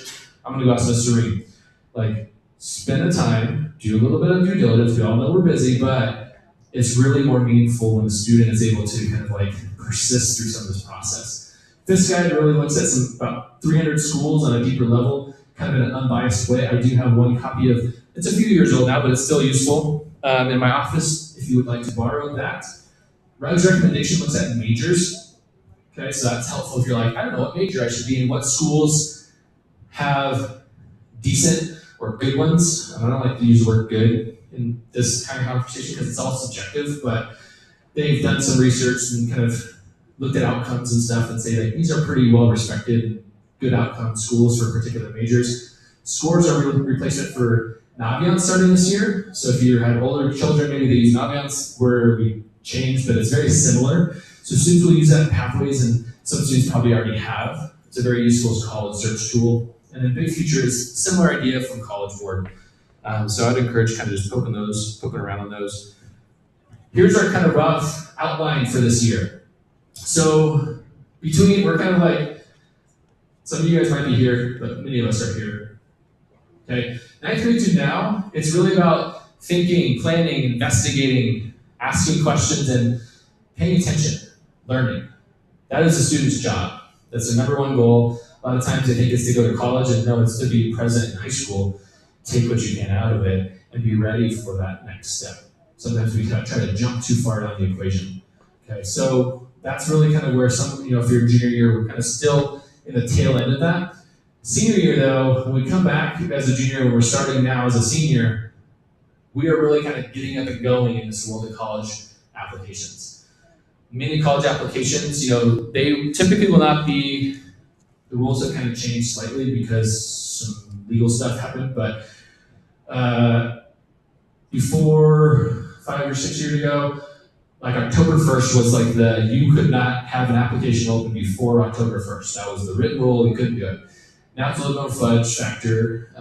I'm going to go ask Mr. Reed. Spend the time, do a little bit of due diligence. We all know we're busy, but it's really more meaningful when the student is able to kind of persist through some of this process. This guide really looks at about 300 schools on a deeper level, kind of in an unbiased way. I do have one copy of, it's a few years old now, but it's still useful in my office if you would like to borrow that. Rug's recommendation looks at majors. Okay, so that's helpful if you're I don't know what major I should be in, what schools have decent or good ones. I don't like to use the word good in this kind of conversation because it's all subjective, but they've done some research and kind of looked at outcomes and stuff and say these are pretty well-respected, good outcome schools for particular majors. Scores are replacement for Naviance starting this year. So if you had older children, maybe they use Naviance where we changed, but it's very similar. So students will use that in pathways, and some students probably already have. It's a very useful college search tool. And then Big Future is a similar idea from College Board. So I'd encourage kind of just poking around on those. Here's our kind of rough outline for this year. So we're kind of some of you guys might be here, but many of us are here. Okay, 9th grade to now, it's really about thinking, planning, investigating, asking questions, and paying attention, learning. That is a student's job. That's the number one goal. A lot of times they think it's to go to college, and no, it's to be present in high school. Take what you can out of it and be ready for that next step. Sometimes we try to jump too far down the equation. Okay, so that's really kind of where if you're junior year, we're kind of still in the tail end of that. Senior year though, when we come back as a junior, when we're starting now as a senior, we are really kind of getting up and going in this world of college applications. Many college applications, they typically will not be, the rules have kind of changed slightly because some legal stuff happened, but before 5 or 6 years ago, October 1st was you could not have an application open before October 1st. That was the written rule, you couldn't do it. Now it's a little more fudge factor.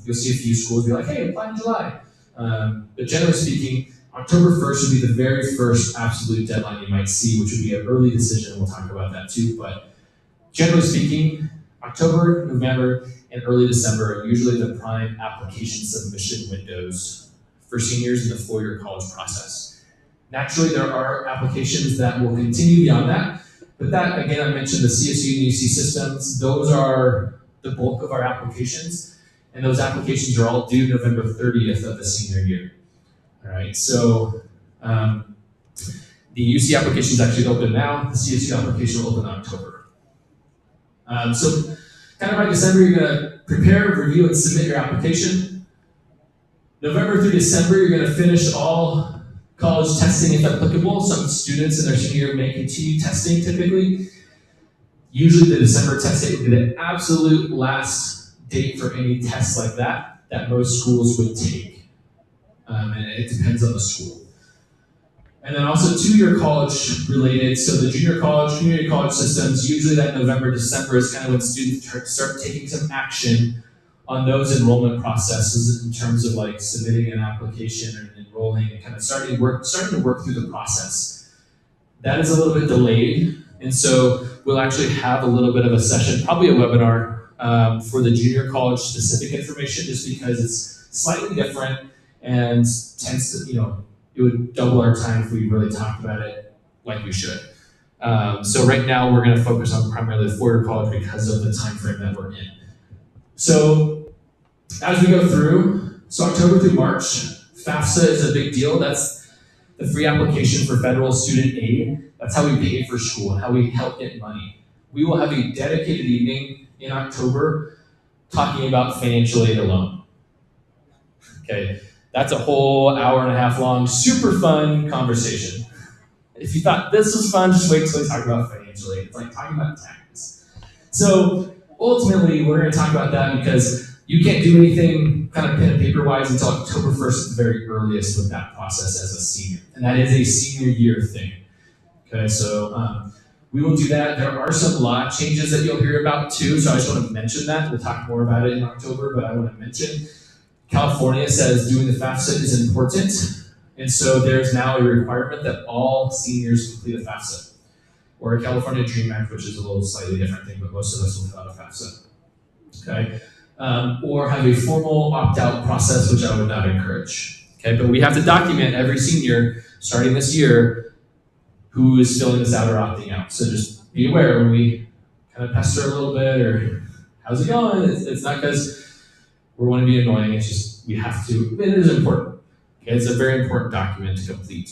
You'll see a few schools be hey, apply in July. But generally speaking, October 1st would be the very first absolute deadline you might see, which would be an early decision. We'll talk about that too. But generally speaking, October, November, and early December are usually the prime application submission windows for seniors in the four-year college process. Naturally, there are applications that will continue beyond that, but that, again, I mentioned the CSU and UC systems. Those are the bulk of our applications, and those applications are all due November 30th of the senior year. All right, so the UC application is actually open now. The CSU application will open in October. So kind of by December, you're going to prepare, review, and submit your application. November through December, you're going to finish all college testing if applicable. Some students in their senior year may continue testing typically. Usually the December test date would be the absolute last date for any tests like that most schools would take. And it depends on the school. And then also two-year college related, so the junior college, community college systems, usually that November, December is kind of when students start taking some action on those enrollment processes in terms of like submitting an application and enrolling and kind of starting to work through the process. That is a little bit delayed, and so we'll actually have a little bit of a session, probably a webinar for the junior college specific information, just because it's slightly different and tends to, it would double our time if we really talked about it like we should. So right now we're going to focus on primarily the four-year college because of the time frame that we're in. So as we go through, so October through March, FAFSA is a big deal. That's the free application for federal student aid. That's how we pay for school and how we help get money. We will have a dedicated evening in October talking about financial aid alone. Okay. That's a whole hour and a half long, super fun conversation. If you thought this was fun, just wait till we talk about financial aid. It's like talking about taxes. So ultimately, we're going to talk about that because you can't do anything kind of pen and paper wise until October 1st at the very earliest with that process as a senior. And that is a senior year thing. Okay, so we will do that. There are some law changes that you'll hear about too, so I just want to mention that. We'll talk more about it in October, but I want to mention California says doing the FAFSA is important, and so there's now a requirement that all seniors complete a FAFSA, or a California Dream Act, which is a little slightly different thing, but most of us will fill out a FAFSA, okay? Or have a formal opt-out process, which I would not encourage, okay? But we have to document every senior, starting this year, who is filling this out or opting out. So just be aware when we kind of pester a little bit, or how's it going? It's not because we want to be annoying, it's just we have to, it is important. Okay, it's a very important document to complete.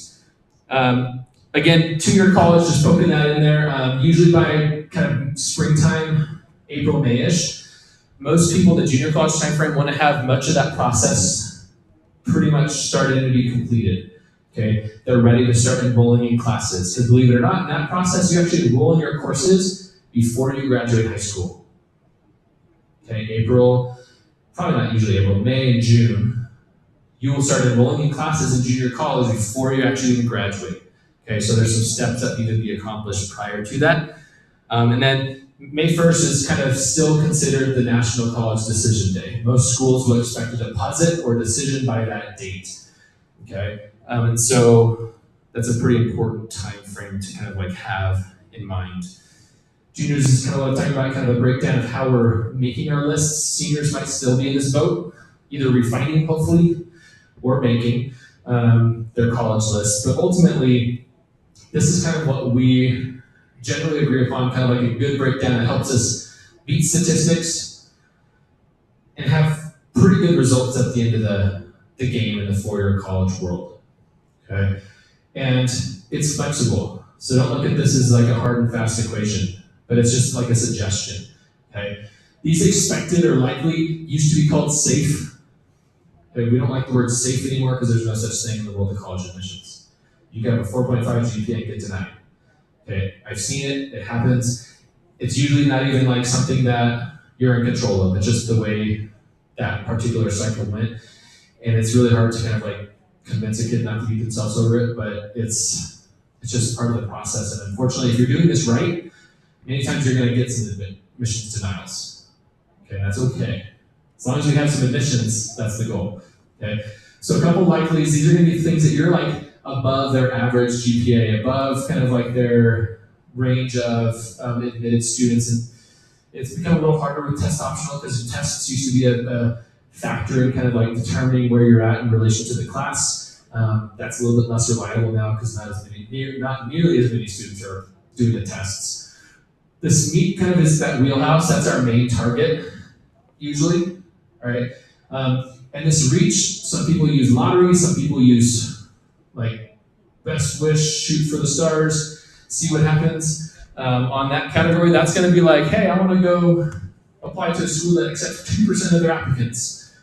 Again, two-year college, just poking that in there, usually by kind of springtime, April, May-ish. Most people in the junior college timeframe want to have much of that process pretty much started to be completed. Okay, they're ready to start enrolling in classes. Because believe it or not, in that process, you actually enroll in your courses before you graduate high school. Okay, April, probably not usually April, May and June, you will start enrolling in classes in junior college before you actually even graduate. Okay, so there's some steps that need to be accomplished prior to that. And then May 1st is kind of still considered the National College Decision Day. Most schools will expect a deposit or decision by that date. Okay, and so that's a pretty important time frame to kind of like have in mind. Juniors is kind of what I'm talking about, kind of a breakdown of how we're making our lists. Seniors might still be in this boat, either refining, hopefully, or making their college lists. But ultimately, this is kind of what we generally agree upon, kind of like a good breakdown that helps us beat statistics and have pretty good results at the end of the game in the four-year college world. Okay? And it's flexible. So don't look at this as like a hard and fast equation, but it's just like a suggestion, okay? These expected or likely used to be called safe. Okay, we don't like the word safe anymore because there's no such thing in the world of college admissions. You can have a 4.5 GPA and get denied. Okay, I've seen it, it happens. It's usually not even like something that you're in control of. It's just the way that particular cycle went. And it's really hard to kind of like convince a kid not to beat themselves over it, but it's just part of the process. And unfortunately, if you're doing this right, many times you're going to get some admissions denials. Okay, that's okay. As long as we have some admissions, that's the goal. Okay, so a couple likelies. These are going to be things that you're like above their average GPA, above kind of like their range of admitted students. And it's become a little harder with test optional because tests used to be a factor in kind of like determining where you're at in relation to the class. That's a little bit less reliable now because not nearly as many students are doing the tests. This meat kind of is that wheelhouse. That's our main target, usually, all right? And this reach, some people use lottery, some people use like best wish, shoot for the stars, see what happens. On that category, that's going to be like, hey, I want to go apply to a school that accepts 2% of their applicants.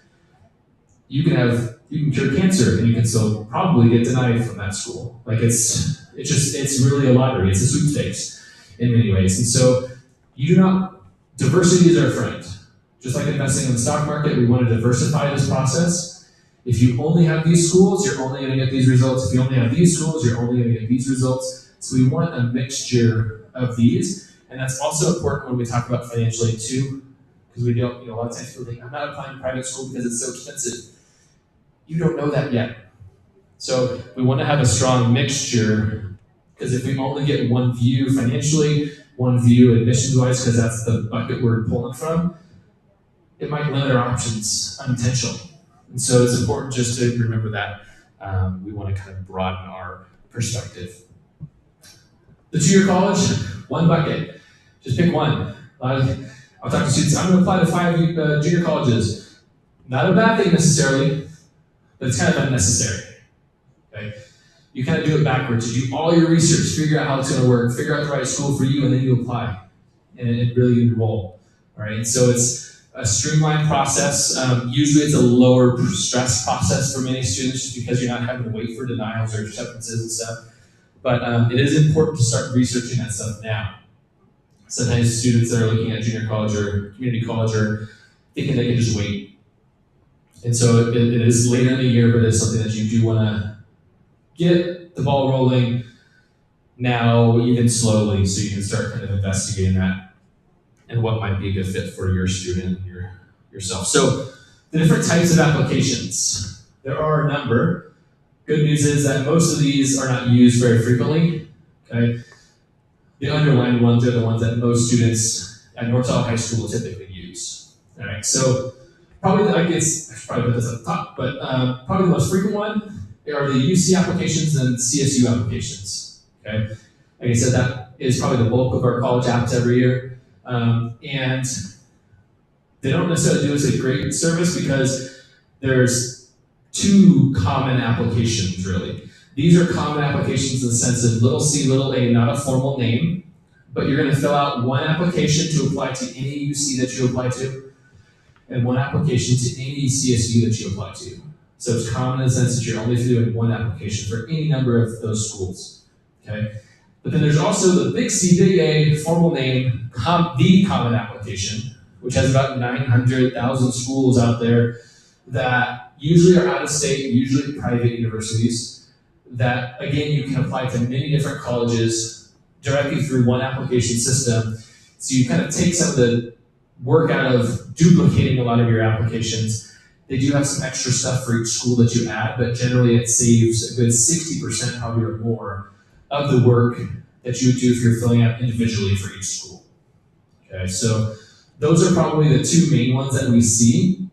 You can cure cancer, and you can still probably get denied from that school. Like it's really a lottery. It's a sweepstakes in many ways. And so diversity is our friend. Just like investing in the stock market, we want to diversify this process. If you only have these schools, you're only going to get these results. If you only have these schools, you're only going to get these results. So we want a mixture of these. And that's also important when we talk about financial aid too, because we don't, a lot of times people think, I'm not applying to private school because it's so expensive. You don't know that yet. So we want to have a strong mixture, because if we only get one view financially, one view admissions-wise, because that's the bucket we're pulling from, it might limit our options unintentionally. And so it's important just to remember that. We want to kind of broaden our perspective. The 2-year college, one bucket. Just pick one. I'll talk to students, I'm going to apply to 5 junior colleges. Not a bad thing necessarily, but it's kind of unnecessary. Okay? You kind of do it backwards. You do all your research, figure out how it's going to work, figure out the right school for you, and then you apply. And really enroll. All right? So it's a streamlined process. Usually it's a lower stress process for many students just because you're not having to wait for denials or acceptances and stuff. But it is important to start researching that stuff now. Sometimes students that are looking at junior college or community college are thinking they can just wait. And so it is later in the year, but it's something that you do want to get the ball rolling now, even slowly, so you can start kind of investigating that and what might be a good fit for your student and yourself. So the different types of applications. There are a number. Good news is that most of these are not used very frequently. Okay? The underlined ones are the ones that most students at Northside High School will typically use. All right, so probably, I should probably put this at the top, but probably the most frequent one are the UC applications and CSU applications. Okay? Like I said, that is probably the bulk of our college apps every year. And they don't necessarily do us a great service because there's 2 common applications, really. These are common applications in the sense of little c, little a, not a formal name, but you're going to fill out one application to apply to any UC that you apply to, and one application to any CSU that you apply to. So it's common in the sense that you're only doing one application for any number of those schools. Okay? But then there's also the big C, big A, formal name, the common application, which has about 900,000 schools out there that usually are out of state, usually private universities, that again, you can apply to many different colleges directly through one application system. So you kind of take some of the work out of duplicating a lot of your applications. They do have some extra stuff for each school that you add, but generally it saves a good 60%, probably or more, of the work that you would do if you're filling out individually for each school. Okay, so those are probably the 2 main ones that we see.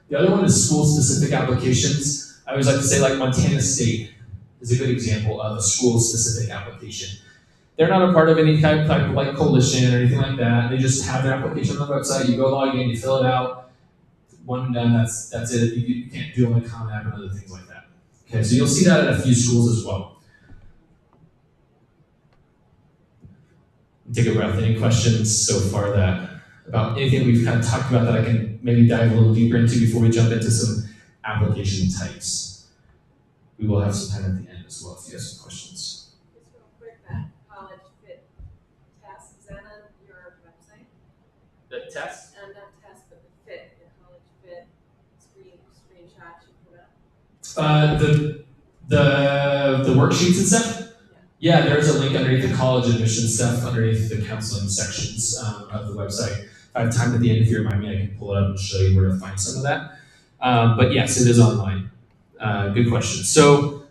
The other one is school-specific applications. I always like to say like Montana State is a good example of a school-specific application. They're not a part of any type of like coalition or anything like that. They just have their application on the website. You go log in, you fill it out. One and done, that's it. You can't do like Common App and other things like that. Okay, so you'll see that at a few schools as well. Take a breath. Any questions so far about anything we've kind of talked about that I can maybe dive a little deeper into before we jump into some application types? We will have some time at the end as well if you have some questions. Just real quick, that college fit test, is that on your website? The test? Not test, but the fit, the college fit screenshots you put up. The worksheets and stuff? Yeah, there's a link underneath the college admission stuff, underneath the counseling sections of the website. If I have time at the end, if you remind me, I can pull it up and show you where to find some of that. But yes, it is online. Good question. So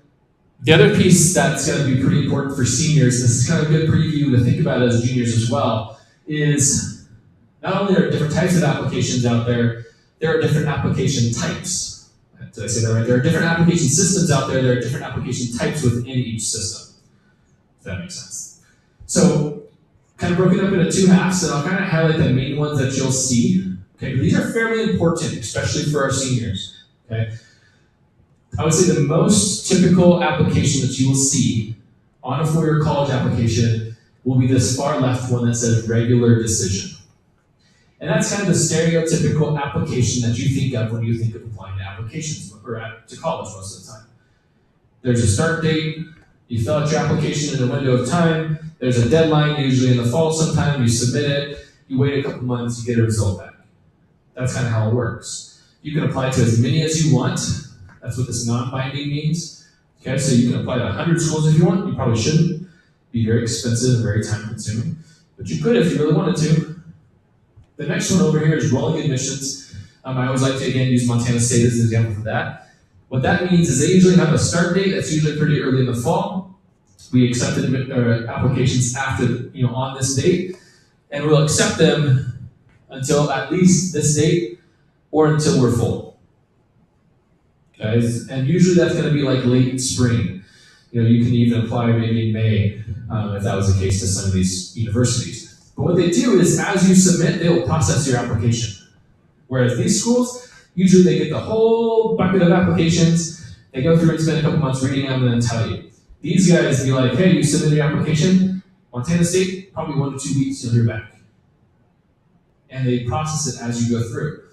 the other piece that's going to be pretty important for seniors, this is kind of a good preview to think about as juniors as well, is not only are different types of applications out there, there are different application types. Did I say that right? There are different application systems out there. There are different application types within each system, if that makes sense. So, kind of broken up into two halves, and I'll kind of highlight the main ones that you'll see. Okay, but these are fairly important, especially for our seniors. Okay, I would say the most typical application that you will see on a four-year college application will be this far left one that says regular decision. And that's kind of the stereotypical application that you think of when you think of applying to applications or to college most of the time. There's a start date, you fill out your application in a window of time, there's a deadline, usually in the fall sometime, you submit it, you wait a couple months, you get a result back. That's kind of how it works. You can apply to as many as you want. That's what this non-binding means. Okay, so you can apply to 100 schools if you want. You probably shouldn't. Be very expensive and very time-consuming. But you could if you really wanted to. The next one over here is rolling admissions. I always like to, again, use Montana State as an example for that. What that means is they usually have a start date that's usually pretty early in the fall. We accepted applications after, on this date, and we'll accept them until at least this date or until we're full. Okay? And usually that's going to be like late spring. You can even apply maybe in May if that was the case to some of these universities. But what they do is as you submit, they will process your application. Whereas these schools, usually they get the whole bucket of applications, they go through and spend a couple months reading them and then tell you. These guys be like, hey, you submitted your application, Montana State, probably 1 to 2 weeks you'll hear back. And they process it as you go through.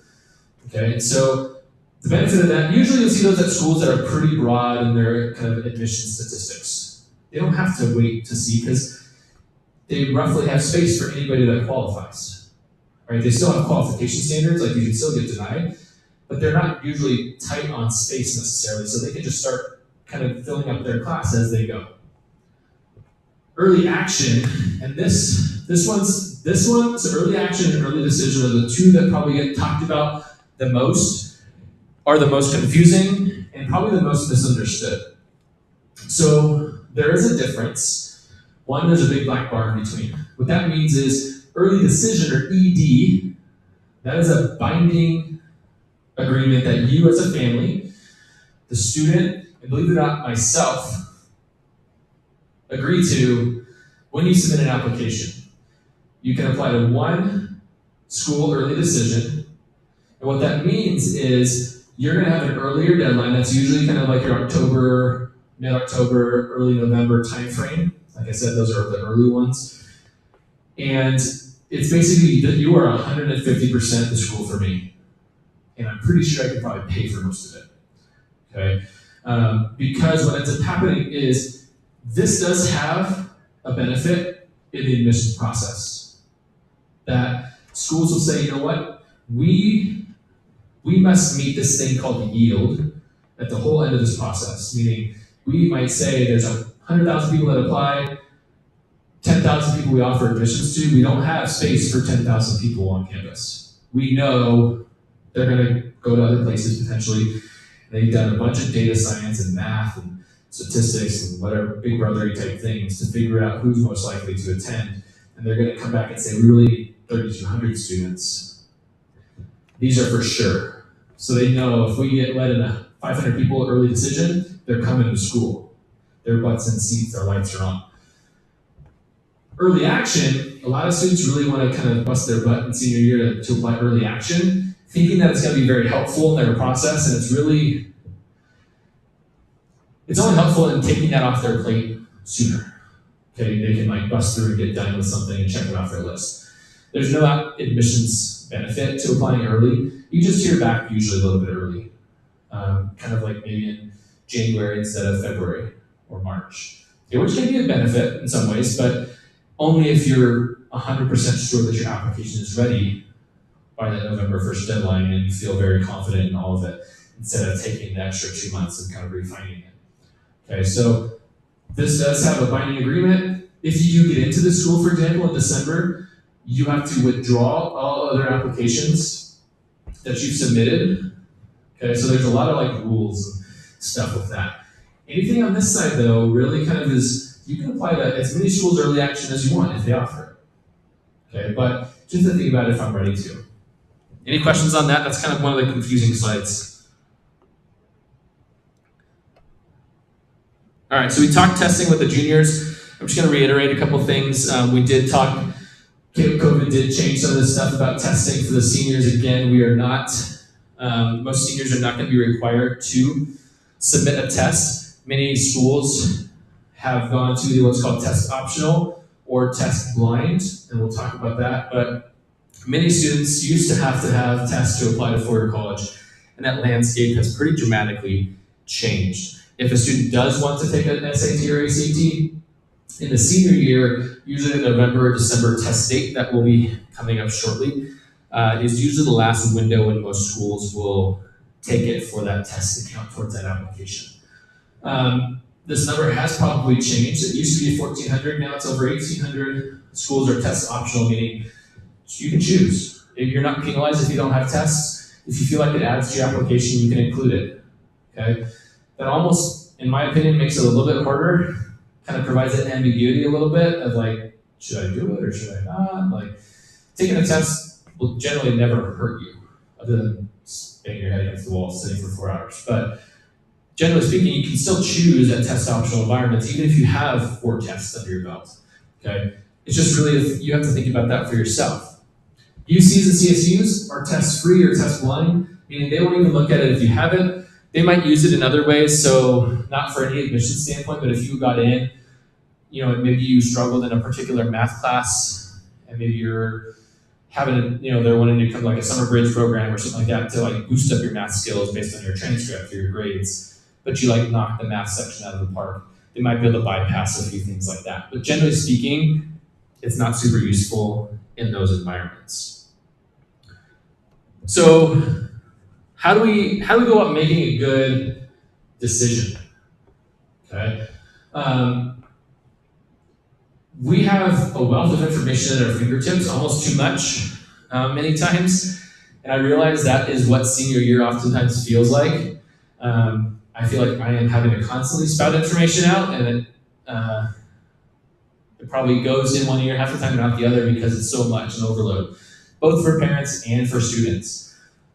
Okay, and so the benefit of that, usually you'll see those at schools that are pretty broad in their kind of admission statistics. They don't have to wait to see because they roughly have space for anybody that qualifies. Right? They still have qualification standards, like you can still get denied, but they're not usually tight on space necessarily, so they can just start kind of filling up their class as they go. Early action, and this one's early action and early decision are the two that probably get talked about the most, are the most confusing, and probably the most misunderstood. So there is a difference. One, there's a big black bar in between. What that means is early decision, or ED, that is a binding agreement that you as a family, the student, and believe it or not, myself, agree to when you submit an application. You can apply to one school early decision, and what that means is you're going to have an earlier deadline. That's usually kind of like your October, mid-October, early November timeframe. Like I said, those are the early ones. And it's basically that you are 150% the school for me. And I'm pretty sure I could probably pay for most of it. Okay? Because what ends up happening is this does have a benefit in the admissions process. That schools will say, you know what, we must meet this thing called yield at the whole end of this process. Meaning, we might say there's 100,000 people that apply, 10,000 people we offer admissions to. We don't have space for 10,000 people on campus. We know they're going to go to other places potentially. They've done a bunch of data science and math and statistics and whatever big brother type things to figure out who's most likely to attend. And they're going to come back and say, we really need 3,200 students. These are for sure. So they know if we get let in a 500 people early decision, they're coming to school. Their butts in seats, their lights are on. Early action, a lot of students really want to kind of bust their butt in senior year to apply early action, thinking that it's going to be very helpful in their process, and it's only helpful in taking that off their plate sooner. Okay, they can bust through and get done with something and check it off their list. There's no admissions benefit to applying early. You just hear back usually a little bit early, kind of like maybe in January instead of February or March, which can be a benefit in some ways, but only if you're 100% sure that your application is ready by that November 1st deadline and you feel very confident in all of it, instead of taking the extra 2 months and kind of refining it. Okay, so this does have a binding agreement. If you do get into the school, for example, in December, you have to withdraw all other applications that you've submitted. Okay, so there's a lot of rules and stuff with that. Anything on this side, though, really kind of is, you can apply to as many schools early action as you want if they offer it. Okay, but just to think about if I'm ready to. Any questions on that? That's kind of one of the confusing slides. All right, so we talked testing with the juniors. I'm just going to reiterate a couple things. We did talk, COVID did change some of the stuff about testing for the seniors. Again, we are not, most seniors are not going to be required to submit a test. Many schools have gone to what's called test optional or test blind, and we'll talk about that. But many students used to have tests to apply to four-year college, and that landscape has pretty dramatically changed. If a student does want to take an SAT or ACT, in the senior year, usually the November or December test date that will be coming up shortly, is usually the last window when most schools will take it for that test to count towards that application. This number has probably changed. It used to be 1,400, now it's over 1,800. Schools are test optional, meaning you can choose. If you're not penalized if you don't have tests, if you feel like it adds to your application, you can include it. Okay? That almost, in my opinion, makes it a little bit harder, kind of provides that ambiguity a little bit of like, should I do it or should I not? Like, taking a test will generally never hurt you, other than banging your head against the wall sitting for 4 hours. But generally speaking, you can still choose at test optional environments, even if you have 4 tests under your belt. Okay? It's just really, you have to think about that for yourself. UCs and CSUs are test free or test blind, meaning they won't even look at it if you have it. They might use it in other ways, so not for any admission standpoint, but if you got in, and maybe you struggled in a particular math class, and maybe you're having, they're wanting to come like a summer bridge program or something like that to like boost up your math skills based on your transcript or your grades, but you like knock the math section out of the park. They might be able to bypass a few things like that. But generally speaking, it's not super useful in those environments. So how do we go about making a good decision? Okay. We have a wealth of information at our fingertips, almost too much many times, and I realize that is what senior year oftentimes feels like. I feel like I am having to constantly spout information out, and it probably goes in one ear half the time and out the other because it's so much an overload, both for parents and for students.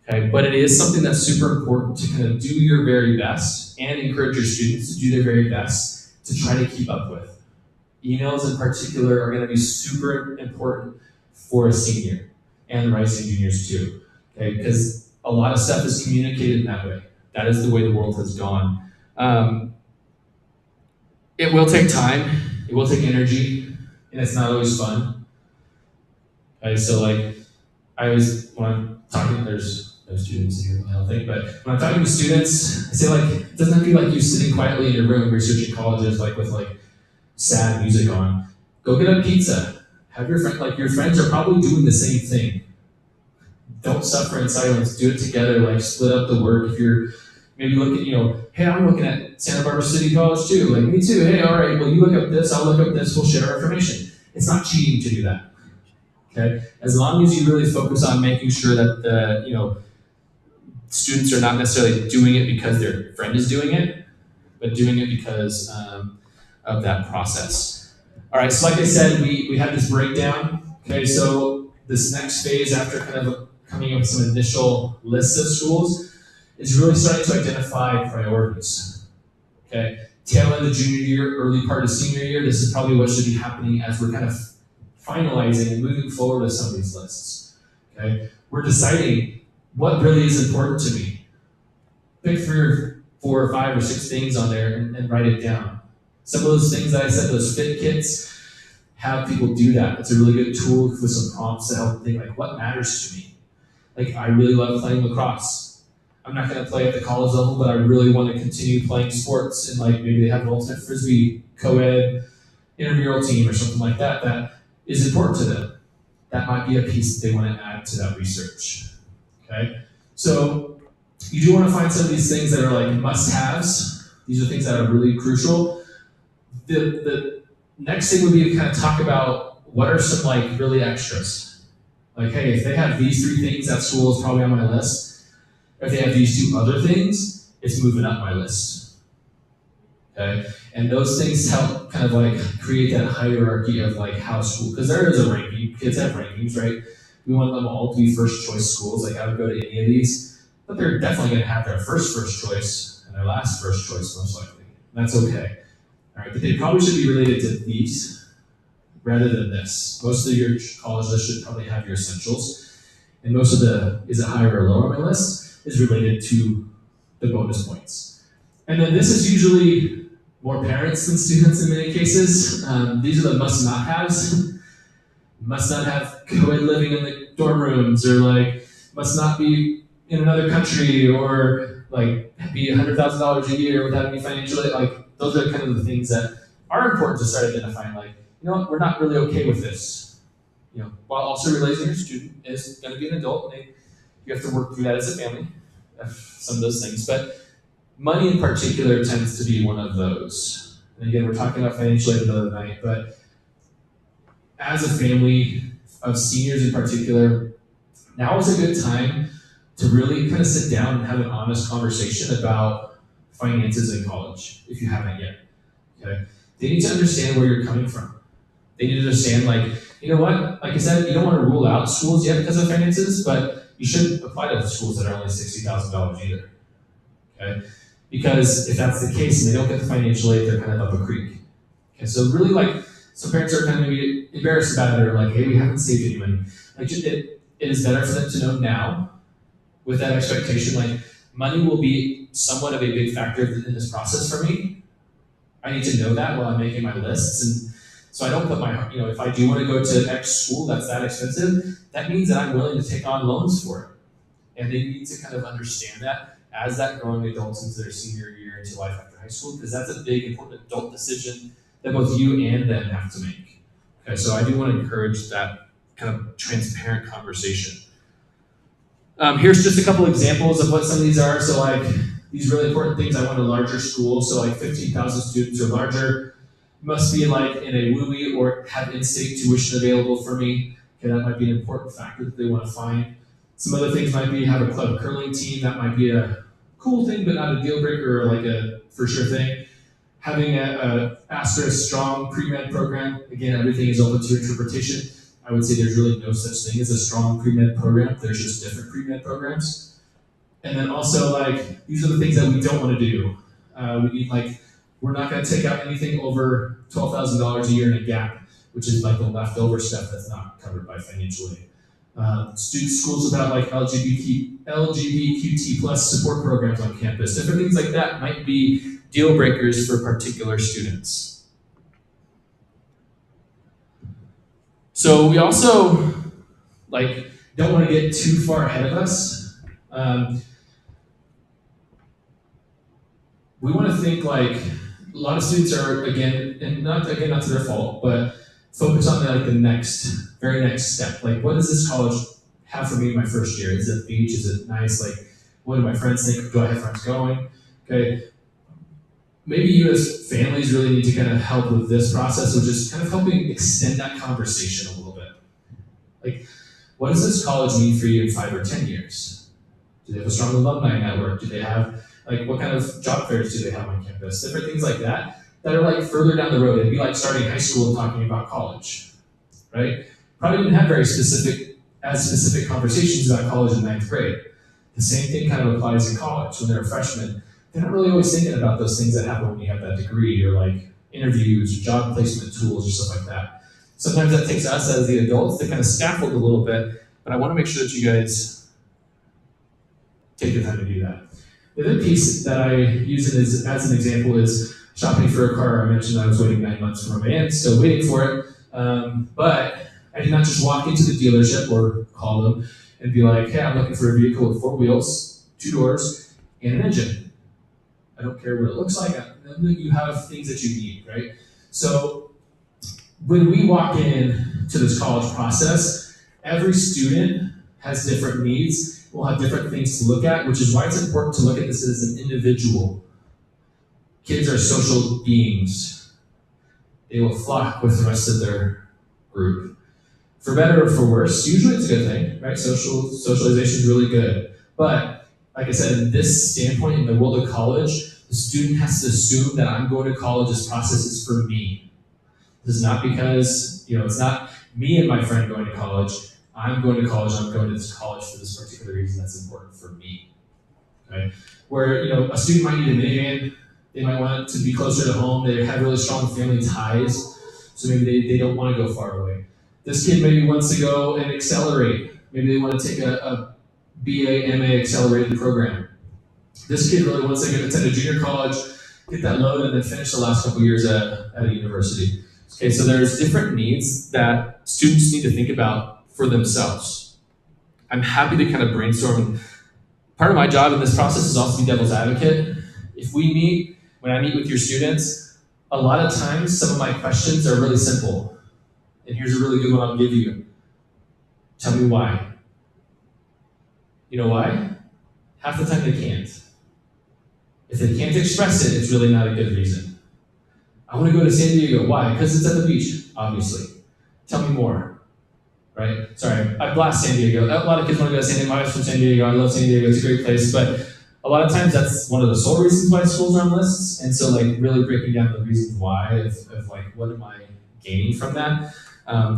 Okay, but it is something that's super important to kind of do your very best and encourage your students to do their very best to try to keep up with. Emails in particular are going to be super important for a senior and rising juniors too, okay? Because a lot of stuff is communicated in that way. That is the way the world has gone. It will take time, it will take energy, and it's not always fun. Okay, so like, when I'm talking, there's no students here, I don't think, but when I'm talking to students, I say like, it doesn't have to be like you sitting quietly in your room researching colleges like with like sad music on. Go get a pizza. Have your friend, your friends are probably doing the same thing. Don't suffer in silence. Do it together. Like split up the work. If you're maybe looking, hey, I'm looking at Santa Barbara City College too. Like me too. Hey, all right. Well, you look up this. I'll look up this. We'll share our information. It's not cheating to do that. Okay. As long as you really focus on making sure that the students are not necessarily doing it because their friend is doing it, but doing it because of that process. All right, so like I said, we had this breakdown. Okay, so this next phase after kind of coming up with some initial lists of schools is really starting to identify priorities. Okay, tail end of junior year, early part of senior year, this is probably what should be happening as we're kind of finalizing and moving forward with some of these lists. Okay, we're deciding what really is important to me. Pick 3 or 4 or 5 or 6 things on there and write it down. Some of those things that I said, those fit kits, have people do that. It's a really good tool with some prompts to help think like, what matters to me? Like, I really love playing lacrosse. I'm not going to play at the college level, but I really want to continue playing sports, and like maybe they have an ultimate frisbee co-ed intramural team or something like that that is important to them. That might be a piece that they want to add to that research. Okay, so you do want to find some of these things that are like must-haves. These are things that are really crucial. The next thing would be to kind of talk about what are some like really extras. Like, hey, if they have these 3 things, that school is probably on my list. If they have these 2 other things, it's moving up my list. Okay, and those things help kind of like create that hierarchy of like how school, because there is a ranking. Kids have rankings, right? we want them all to be first choice schools. Like I would go to any of these, but they're definitely going to have their first choice and their last first choice most likely. And that's okay. All right, but they probably should be related to these rather than this. Most of your college list should probably have your essentials, and most of the is it higher or lower on my list is related to the bonus points. And then this is usually more parents than students in many cases. These are the must-not-haves. Must not have co-ed living in the dorm rooms, or like must not be in another country, or like be $100,000 a year without any financial aid. Like those are kind of the things that are important to start identifying. Like, you know what, we're not really okay with this. You know, while also realizing your student is going to be an adult, and you have to work through that as a family, some of those things. But money in particular tends to be one of those. And again, we're talking about financial aid another night, but as a family of seniors in particular, now is a good time to really kind of sit down and have an honest conversation about finances in college, if you haven't yet. Okay? They need to understand where you're coming from. They need to understand, like, you know what? Like I said, you don't want to rule out schools yet because of finances, but you shouldn't apply to schools that are only $60,000 either. Okay? Because if that's the case and they don't get the financial aid, they're kind of up a creek. Okay, so really, like, some parents are kind of maybe embarrassed about it, or like, hey, we haven't saved any money. Like, it is better for them to know now, with that expectation, like, money will be somewhat of a big factor in this process for me. I need to know that while I'm making my lists, and so I don't put my, you know, if I do want to go to X school that's that expensive, that means that I'm willing to take on loans for it. And they need to kind of understand that as that growing adults into their senior year into life after high school, because that's a big, important adult decision that both you and them have to make. Okay, so I do want to encourage that kind of transparent conversation. Here's just a couple examples of what some of these are. So like these really important things, I want a larger school, so like 15,000 students or larger. Must be like in a WUI or have in-state tuition available for me. Okay, that might be an important factor that they want to find. Some other things might be have a club curling team. That might be a cool thing, but not a deal breaker or like a for sure thing. Having a asterisk strong pre-med program. Again, everything is open to interpretation. I would say there's really no such thing as a strong pre-med program. There's just different pre-med programs. And then also, like, these are the things that we don't want to do. We need, like, we're not going to take out anything over $12,000 a year in a gap, which is like the leftover stuff that's not covered by financial aid. Schools about like LGBTQT plus support programs on campus. Different things like that might be deal breakers for particular students. So we also like don't want to get too far ahead of us. We want to think like a lot of students are and not to their fault, but focus on the very next step. Like, what does this college have for me in my first year? Is it beach? Is it nice? Like, what do my friends think? Do I have friends going? Okay. Maybe you as families really need to kind of help with this process of just kind of helping extend that conversation a little bit. Like, what does this college mean for you in 5 or 10 years? Do they have a strong alumni network? Do they have, like, what kind of job fairs do they have on campus? Different things like that are like further down the road. It'd be like starting high school and talking about college, right? Probably didn't have very specific conversations about college in 9th grade. The same thing kind of applies in college when they're a freshman. They're not really always thinking about those things that happen when you have that degree, or like interviews or job placement tools or stuff like that. Sometimes that takes us as the adults to kind of scaffold a little bit, but I want to make sure that you guys take the time to do that. The other piece that I use as an example is shopping for a car. I mentioned I was waiting 9 months for my van, still waiting for it, but I did not just walk into the dealership or call them and be like, hey, I'm looking for a vehicle with 4 wheels, 2 doors, and an engine. I don't care what it looks like. You have things that you need, right? So when we walk in to this college process, every student has different needs. We'll have different things to look at, which is why it's important to look at this as an individual. Kids are social beings. They will flock with the rest of their group. For better or for worse, usually it's a good thing, right? Socialization is really good. But like I said, in this standpoint, in the world of college, the student has to assume that I'm going to college, this process is for me. This is not because, it's not me and my friend going to college. I'm going to college, I'm going to this college for this particular reason that's important for me. Okay? Where a student might need a minivan, they might want it to be closer to home, they have really strong family ties, so maybe they don't want to go far away. This kid maybe wants to go and accelerate. Maybe they want to take a BA, MA accelerated program. This kid really wants to attend a junior college, get that load, and then finish the last couple years at a university. Okay, so there's different needs that students need to think about for themselves. I'm happy to kind of brainstorm. Part of my job in this process is also to be devil's advocate. When I meet with your students, a lot of times some of my questions are really simple. And here's a really good one I'll give you. Tell me why. You know why? Half the time they can't. If they can't express it, it's really not a good reason. I want to go to San Diego. Why? Because it's at the beach, obviously. Tell me more. Right? Sorry, I blast San Diego. A lot of kids want to go to San Diego. My wife's from San Diego. I love San Diego. It's a great place. But a lot of times that's one of the sole reasons why schools are on lists. And so really breaking down the reasons why of what am I gaining from that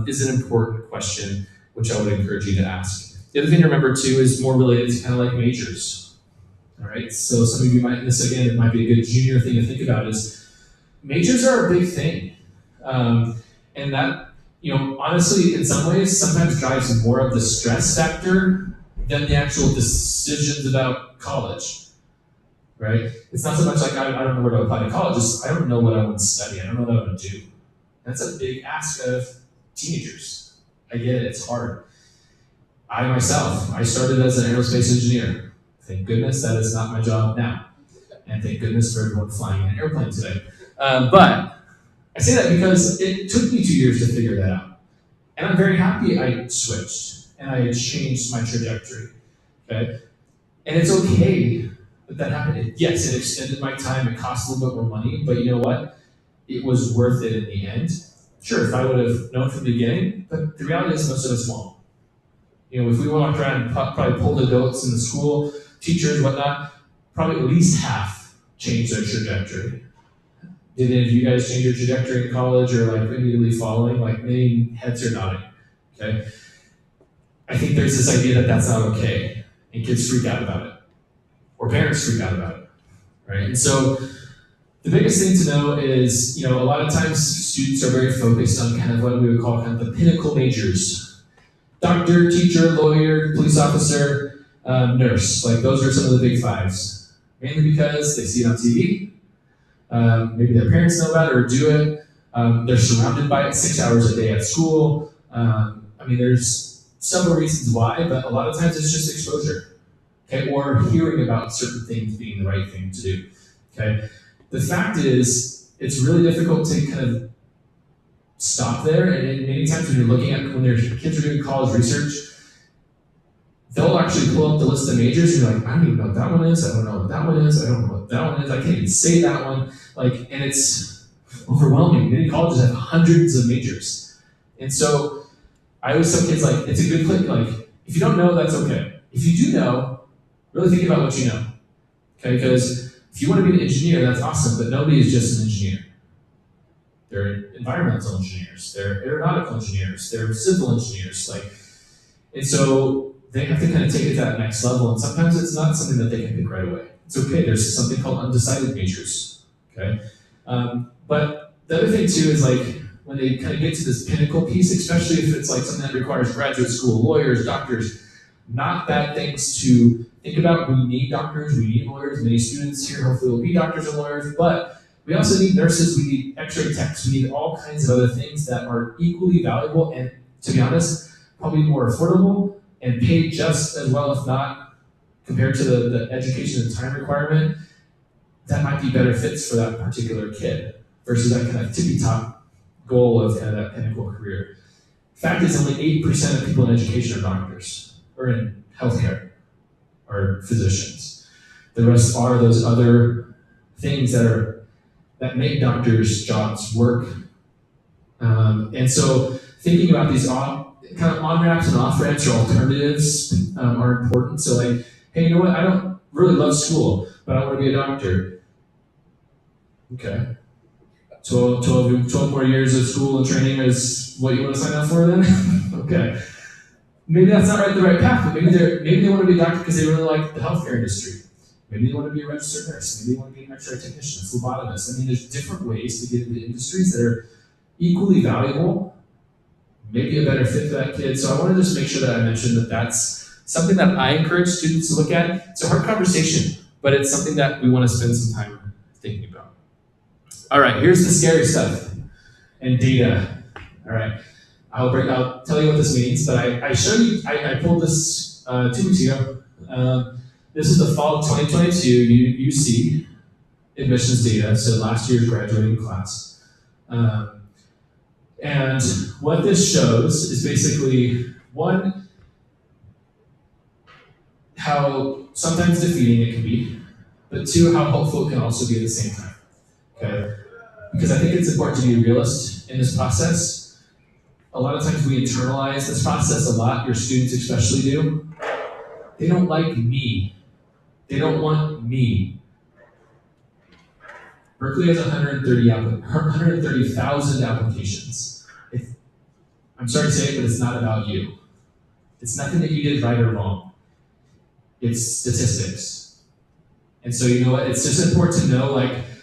is an important question, which I would encourage you to ask. The other thing to remember too is more related to kind of like majors. All right, so some of you might, it might be a good junior thing to think about is majors are a big thing. And that, honestly, in some ways, sometimes drives more of the stress factor than the actual decisions about college, right? It's not so much like I don't know where to apply to college, it's I don't know what I want to study, I don't know what I want to do. That's a big ask of teenagers. I get it, it's hard. I started as an aerospace engineer. Thank goodness that is not my job now. And thank goodness for everyone flying in an airplane today. But I say that because it took me 2 years to figure that out. And I'm very happy I switched and I changed my trajectory. Okay? And it's okay that happened. Yes, it extended my time, it cost a little bit more money, but you know what? It was worth it in the end. Sure, if I would have known from the beginning, but the reality is most of us won't. If we walked around and probably pulled adults in the school, teachers, whatnot, probably at least half changed their trajectory. Did any of you guys change your trajectory in college or immediately following? Many heads are nodding. Okay? I think there's this idea that that's not okay, and kids freak out about it, or parents freak out about it, right? And so the biggest thing to know is, a lot of times students are very focused on kind of what we would call kind of the pinnacle majors. Doctor, teacher, lawyer, police officer, nurse. Those are some of the big fives. Mainly because they see it on TV. Maybe their parents know about it or do it. They're surrounded by it 6 hours a day at school. There's several reasons why, but a lot of times it's just exposure. Okay? Or hearing about certain things being the right thing to do. Okay? The fact is, it's really difficult to kind of stop there, and many times when their kids are doing college research, they'll actually pull up the list of majors, and you're like, I don't even know what that one is, I don't know what that one is, I don't know what that one is, I can't even say that one, and it's overwhelming. Many colleges have hundreds of majors. And so, I always tell kids, it's a good click, if you don't know, that's okay. If you do know, really think about what you know, okay, because if you want to be an engineer, that's awesome, but nobody is just an engineer. They're environmental engineers, they're aeronautical engineers, they're civil engineers, and so they have to kind of take it to that next level, and sometimes it's not something that they can pick right away. It's okay, there's something called undecided majors, okay? But the other thing too is when they kind of get to this pinnacle piece, especially if it's something that requires graduate school, lawyers, doctors, not bad things to think about. We need doctors, we need lawyers, many students here hopefully will be doctors and lawyers, but we also need nurses, we need x-ray techs, we need all kinds of other things that are equally valuable and, to be honest, probably more affordable and paid just as well, if not, compared to the education and time requirement, that might be better fits for that particular kid versus that kind of tippy-top goal of kind of that pinnacle career. Fact is, only 8% of people in education are doctors or in healthcare or physicians. The rest are those other things that make doctors' jobs work. And so thinking about these kind of on-ramps and off-ramps or alternatives are important. So hey, you know what, I don't really love school, but I want to be a doctor. Okay. 12 more years of school and training is what you want to sign up for then? Okay. maybe that's not the right path, but maybe they want to be a doctor because they really like the healthcare industry. Maybe they want to be a registered nurse. Maybe they want to be an X-ray technician, a phlebotomist. I mean, there's different ways to get into industries that are equally valuable, maybe a better fit for that kid. So I want to just make sure that I mention that that's something that I encourage students to look at. It's a hard conversation, but it's something that we want to spend some time thinking about. All right, here's the scary stuff and data. All right, I'll tell you what this means, but I pulled this 2 weeks ago. This is the fall of 2022 UC admissions data, so last year's graduating class. And what this shows is basically, one, how sometimes defeating it can be, but two, how hopeful it can also be at the same time. Okay? Because I think it's important to be a realist in this process. A lot of times we internalize this process a lot, your students especially do. They don't like me. They don't want me. Berkeley has 130,000 applications. I'm sorry to say it, but it's not about you. It's nothing that you did right or wrong. It's statistics. And so you know what? It's just important to know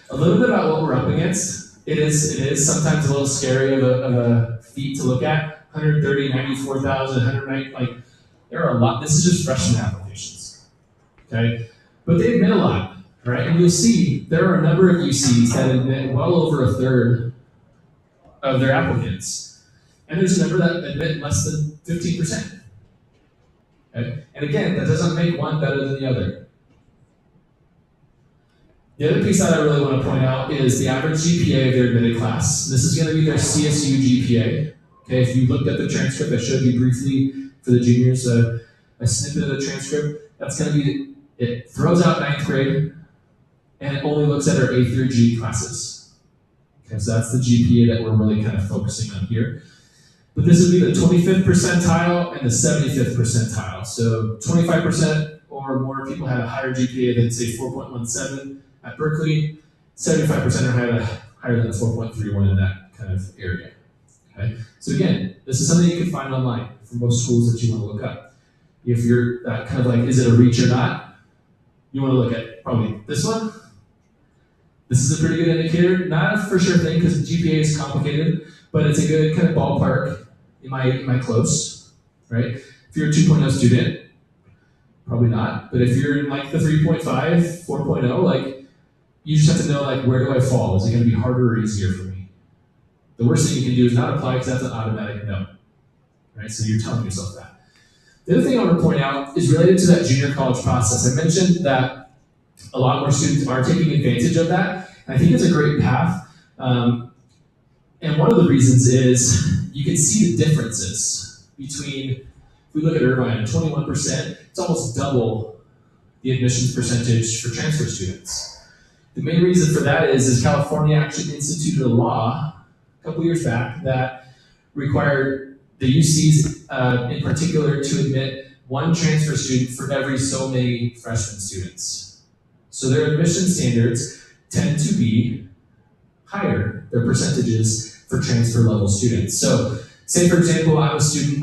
a little bit about what we're up against. It is sometimes a little scary of a feat to look at. 130, 94,000, 190, there are a lot. This is just freshman applications. Okay? But they admit a lot, right? And you'll see there are a number of UCs that admit well over a third of their applicants. And there's a number that admit less than 15%. Okay? And again, that doesn't make one better than the other. The other piece that I really want to point out is the average GPA of their admitted class. This is going to be their CSU GPA. Okay, if you looked at the transcript, I showed you briefly for the juniors a snippet of the transcript. That's going to be, it throws out 9th grade, and it only looks at our A through G classes. Okay, so that's the GPA that we're really kind of focusing on here. But this would be the 25th percentile and the 75th percentile. So 25% or more people had a higher GPA than, say, 4.17 at Berkeley. 75% are higher than 4.31 in that kind of area. Okay? So again, this is something you can find online for most schools that you want to look up. If you're kind of is it a reach or not? You want to look at probably this one. This is a pretty good indicator. Not a for sure thing because the GPA is complicated, but it's a good kind of ballpark. Am I close? Right? If you're a 2.0 student, probably not. But if you're in the 3.5, 4.0, you just have to know where do I fall? Is it going to be harder or easier for me? The worst thing you can do is not apply because that's an automatic no. Right? So you're telling yourself that. The other thing I want to point out is related to that junior college process. I mentioned that a lot more students are taking advantage of that. And I think it's a great path. And one of the reasons is you can see the differences between, if we look at Irvine, 21%, it's almost double the admissions percentage for transfer students. The main reason for that is California actually instituted a law a couple years back that required the UCs in particular to admit one transfer student for every so many freshman students. So their admission standards tend to be higher, their percentages for transfer level students. So say for example, I'm a student,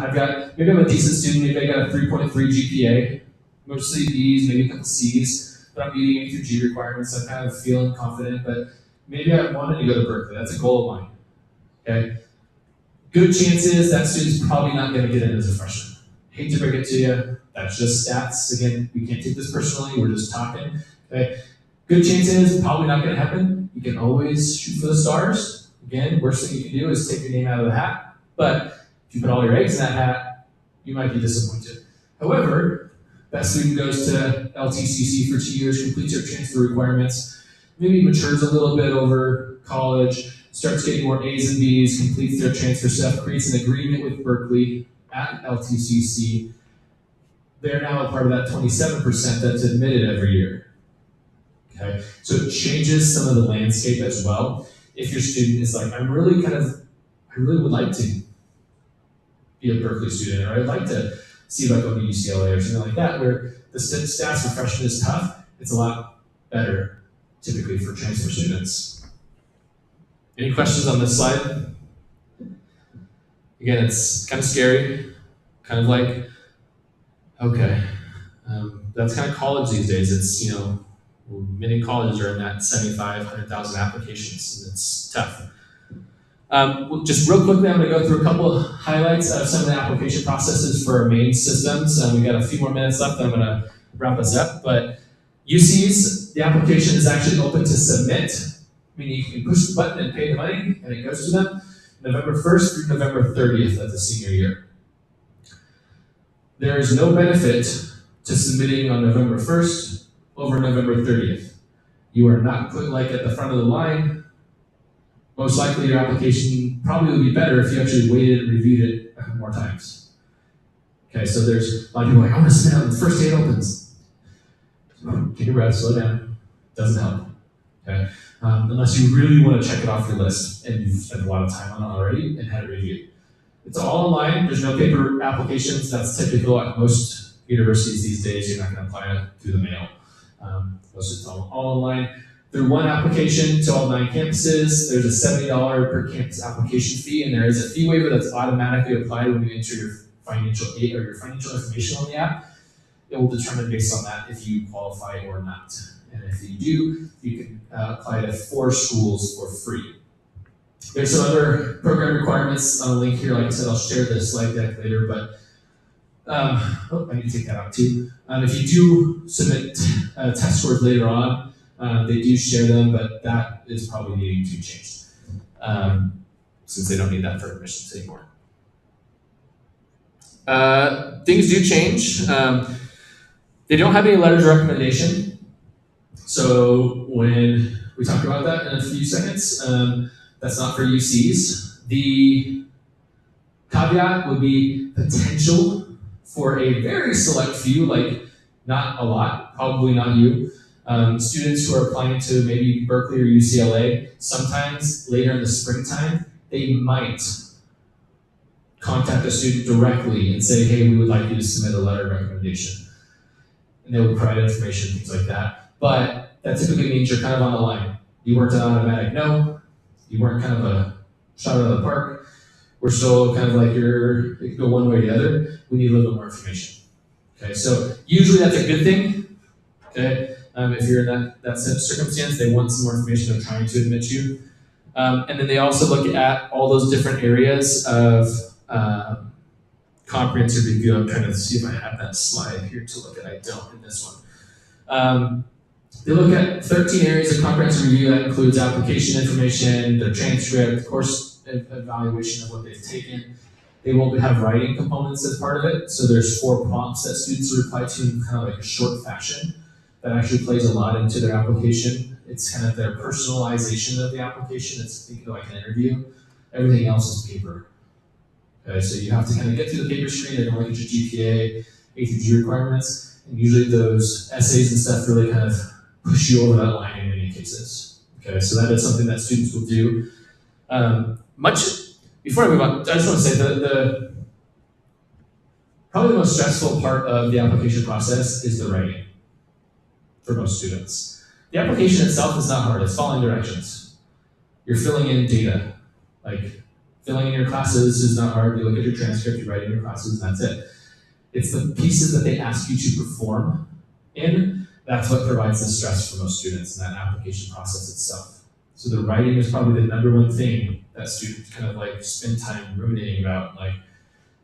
maybe I'm a decent student, maybe I got a 3.3 GPA, mostly B's, maybe a couple C's, but I'm meeting A through G requirements, I'm kind of feeling confident, but maybe I wanted to go to Berkeley, that's a goal of mine, okay? Good chances that student's probably not gonna get in as a freshman. Hate to break it to you, that's just stats. Again, we can't take this personally, we're just talking, okay? Good chances, probably not gonna happen. You can always shoot for the stars. Again, worst thing you can do is take your name out of the hat, but if you put all your eggs in that hat, you might be disappointed. However, that student goes to LTCC for 2 years, completes their transfer requirements, maybe matures a little bit over college, starts getting more A's and B's, completes their transfer stuff, creates an agreement with Berkeley at LTCC. They're now a part of that 27% that's admitted every year. Okay, so it changes some of the landscape as well. If your student is I really would like to be a Berkeley student, or I'd like to see if I go to UCLA or something like that, where the stats for freshmen is tough, it's a lot better typically for transfer students. Any questions on this slide? Again, it's kind of scary, kind of Okay. That's kind of college these days. It's, many colleges are in that 75, 100,000 applications, and it's tough. Just real quickly, I'm going to go through a couple of highlights of some of the application processes for our main systems. We've got a few more minutes left, and I'm going to wrap us up. But UCs, the application is actually open to submit, meaning you can push the button and pay the money, and it goes to them November 1st through November 30th of the senior year. There is no benefit to submitting on November 1st over November 30th. You are not put at the front of the line. Most likely your application probably would be better if you actually waited and reviewed it a couple more times. Okay, so there's a lot of people I want to submit on the first day it opens. Take a breath, slow down. Doesn't help. Okay, unless you really want to check it off your list and you've spent a lot of time on it already and had it reviewed. It's all online. There's no paper applications. That's typical at most universities these days. You're not going to apply it through the mail. Most it's all online. Through one application to all 9 campuses, there's a $70 per campus application fee, and there is a fee waiver that's automatically applied when you enter your financial aid or your financial information on the app. It will determine based on that if you qualify or not. And if you do, you can apply to 4 schools for free. There's some other program requirements on a link here. Like I said, I'll share the slide deck later, but I need to take that out too. If you do submit test scores later on, they do share them, but that is probably needing to be changed since they don't need that for admissions anymore. Things do change. They don't have any letters of recommendation. So when we talk about that in a few seconds, that's not for UCs. The caveat would be potential for a very select few, like not a lot, probably not you. Students who are applying to maybe Berkeley or UCLA, sometimes later in the springtime, they might contact a student directly and say, hey, we would like you to submit a letter of recommendation. And they will provide information, things like that. But that typically means you're kind of on the line. You weren't an automatic no. You weren't kind of a shot out of the park. We're still kind of like it could go one way or the other. We need a little bit more information. Okay, so usually that's a good thing. Okay, if you're in that circumstance, they want some more information. They're trying to admit you. And then they also look at all those different areas of comprehensive review. I'm trying to see if I have that slide here to look at. I don't in this one. They look at 13 areas of comprehensive review. That includes application information, their transcript, course evaluation of what they've taken. They will have writing components as part of it. So there's 4 prompts that students reply to in kind of like a short fashion. That actually plays a lot into their application. It's kind of their personalization of the application. It's think of like an interview. Everything else is paper. Okay, so you have to kind of get through the paper screen. They're going to look at your GPA, A through G requirements, and usually those essays and stuff really kind of push you over that line in many cases. Okay, so that is something that students will do. Before I move on, I just want to say probably the most stressful part of the application process is the writing for most students. The application itself is not hard, it's following directions. You're filling in data. Like filling in your classes is not hard. You look at your transcript, you write in your classes, and that's it. It's the pieces that they ask you to perform in, that's what provides the stress for most students in that application process itself. So the writing is probably the #1 thing that students kind of like spend time ruminating about, like,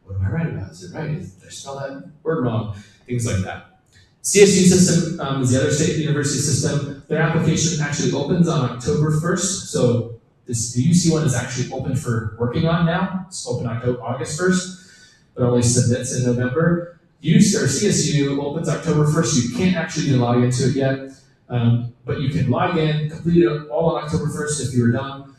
what am I writing about? Is it right? Did I spell that word wrong? Things like that. CSU system is the other state university system. Their application actually opens on October 1st. So the UC one is actually open for working on now. It's open August 1st, but only submits in November. CSU opens October 1st. You can't actually log into it yet, but you can log in, complete it all on October 1st if you were done.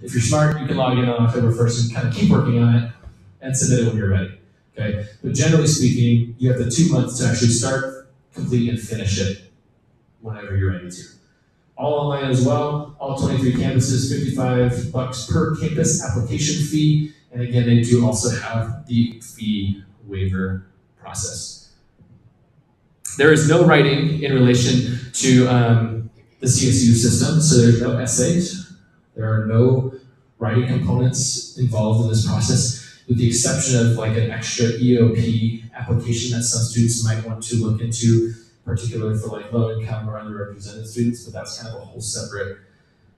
If you're smart, you can log in on October 1st and kind of keep working on it and submit it when you're ready. Okay, but generally speaking, you have the 2 months to actually start, complete, and finish it whenever you're ready to. All online as well, all 23 campuses, $55 per campus application fee. And again, they do also have the fee waiver process. There is no writing in relation to the CSU system, so there's no essays. There are no writing components involved in this process. with the exception of like an extra EOP application that some students might want to look into, particularly for like low income or underrepresented students, but that's kind of a whole separate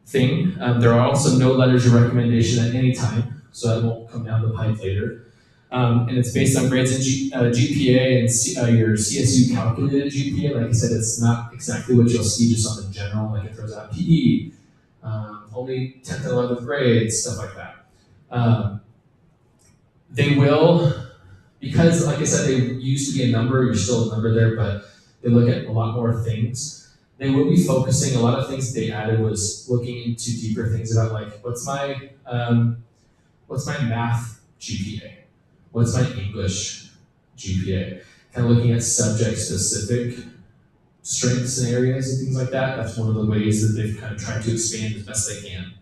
thing. There are also no letters of recommendation at any time, so that won't come down the pipe later. And it's based on grades and GPA and your CSU calculated GPA. Like I said, it's not exactly what you'll see just on the general, like it throws out PE, only 10th and 11th grade, stuff like that. They will, because like I said, they used to be a number, you're still a number there, but they look at a lot more things. They will be focusing, a lot of things they added was looking into deeper things about like, what's my math GPA? What's my English GPA? Kind of looking at subject-specific strengths and areas and things like that. That's one of the ways that they've kind of tried to expand as best they can.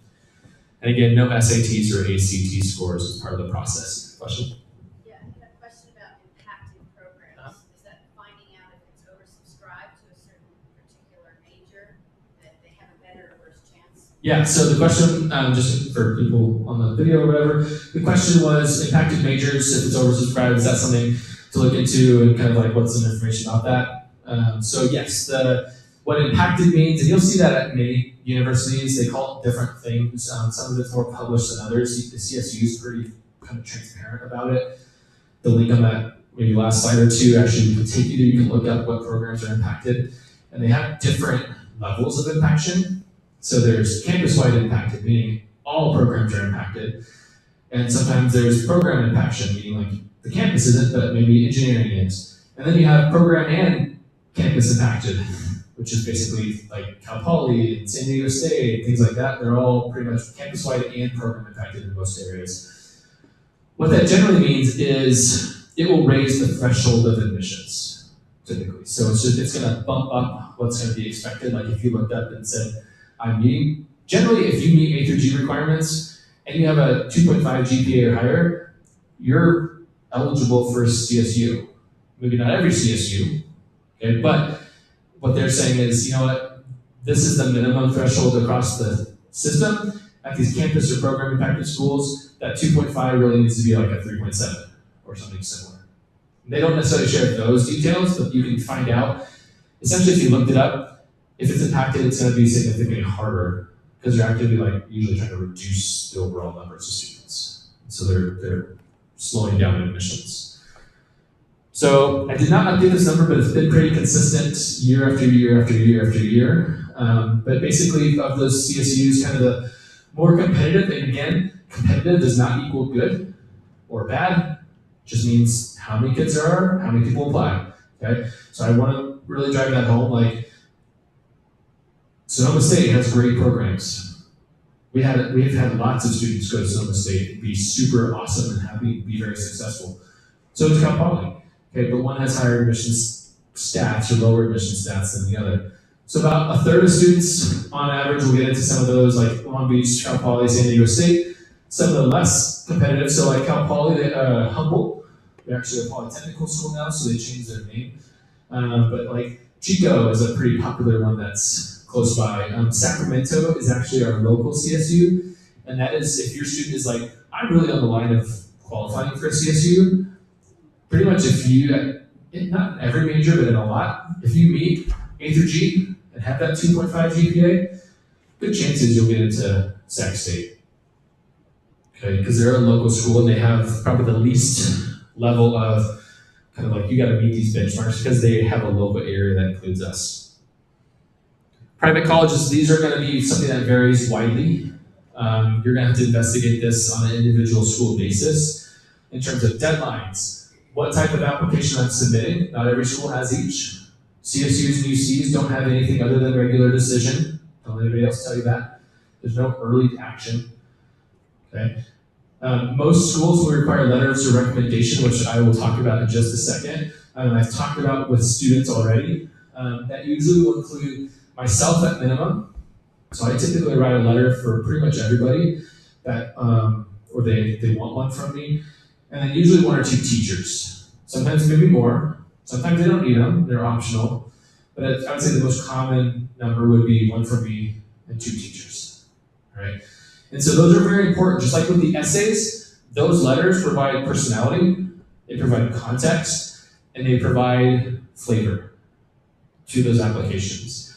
And again, no SATs or ACT scores as part of the process. Question? Yeah, I had a question about impacted programs. Is that finding out if it's oversubscribed to a certain particular major, that they have a better or worse chance? Yeah, so the question, just for people on the video or whatever, the question was impacted majors, if it's oversubscribed, is that something to look into and kind of like what's some information about that? So yes, what impacted means, and you'll see that at many universities, they call it different things. Some of it's more published than others. The CSU is pretty kind of transparent about it. The link on that maybe last slide or two actually can take you there. You can look up what programs are impacted. And they have different levels of impaction. So there's campus-wide impacted, meaning all programs are impacted. And sometimes there's program impaction, meaning like the campus isn't, but maybe engineering is. And then you have program and campus impacted, which is basically like Cal Poly and San Diego State, things like that. They're all pretty much campus-wide and program impacted in most areas. What that generally means is it will raise the threshold of admissions, typically. So it's gonna bump up what's gonna be expected. Like if you looked up and said, generally if you meet A through G requirements and you have a 2.5 GPA or higher, you're eligible for CSU. Maybe not every CSU, okay, but what they're saying is, you know what, this is the minimum threshold across the system. At these campus or program impacted schools, that 2.5 really needs to be like a 3.7 or something similar. They don't necessarily share those details, but you can find out. Essentially, if you looked it up, if it's impacted, it's going to be significantly harder because they're actively like usually trying to reduce the overall numbers of students. So they're slowing down admissions. So I did not update this number, but it's been pretty consistent year after year after year after year. But basically, of those CSUs, kind of the more competitive, and again, competitive does not equal good or bad. It just means how many kids there are, how many people apply. Okay, so I want to really drive that home. Like, Sonoma State has great programs. We've had lots of students go to Sonoma State and be super awesome and happy, be very successful. So does Cal Poly. Okay, but one has higher admissions stats or lower admission stats than the other. So about a third of students, on average, will get into some of those, like Long Beach, Cal Poly, San Diego State. Some of the less competitive, so like Cal Poly, Humboldt, they're actually a polytechnical school now, so they changed their name. But like Chico is a pretty popular one that's close by. Sacramento is actually our local CSU, and that is if your student is like, I'm really on the line of qualifying for a CSU, pretty much if you, not in every major, but in a lot, if you meet A through G and have that 2.5 GPA, good chances you'll get into Sac State. Okay, because they're a local school and they have probably the least level of kind of like, you gotta meet these benchmarks because they have a local area that includes us. Private colleges, these are gonna be something that varies widely. You're gonna have to investigate this on an individual school basis in terms of deadlines. What type of application I'm submitting? Not every school has each. CSUs and UCs don't have anything other than regular decision. Don't let anybody else tell you that. There's no early action. Okay. Most schools will require letters of recommendation, which I will talk about in just a second. I've talked about with students already. That usually will include myself at minimum. So I typically write a letter for pretty much everybody that, or they want one from me. And then usually one or two teachers. Sometimes maybe more. Sometimes they don't need them, they're optional. But I would say the most common number would be one from me and two teachers, right? And so those are very important. Just like with the essays, Those letters provide personality, they provide context, and they provide flavor to those applications.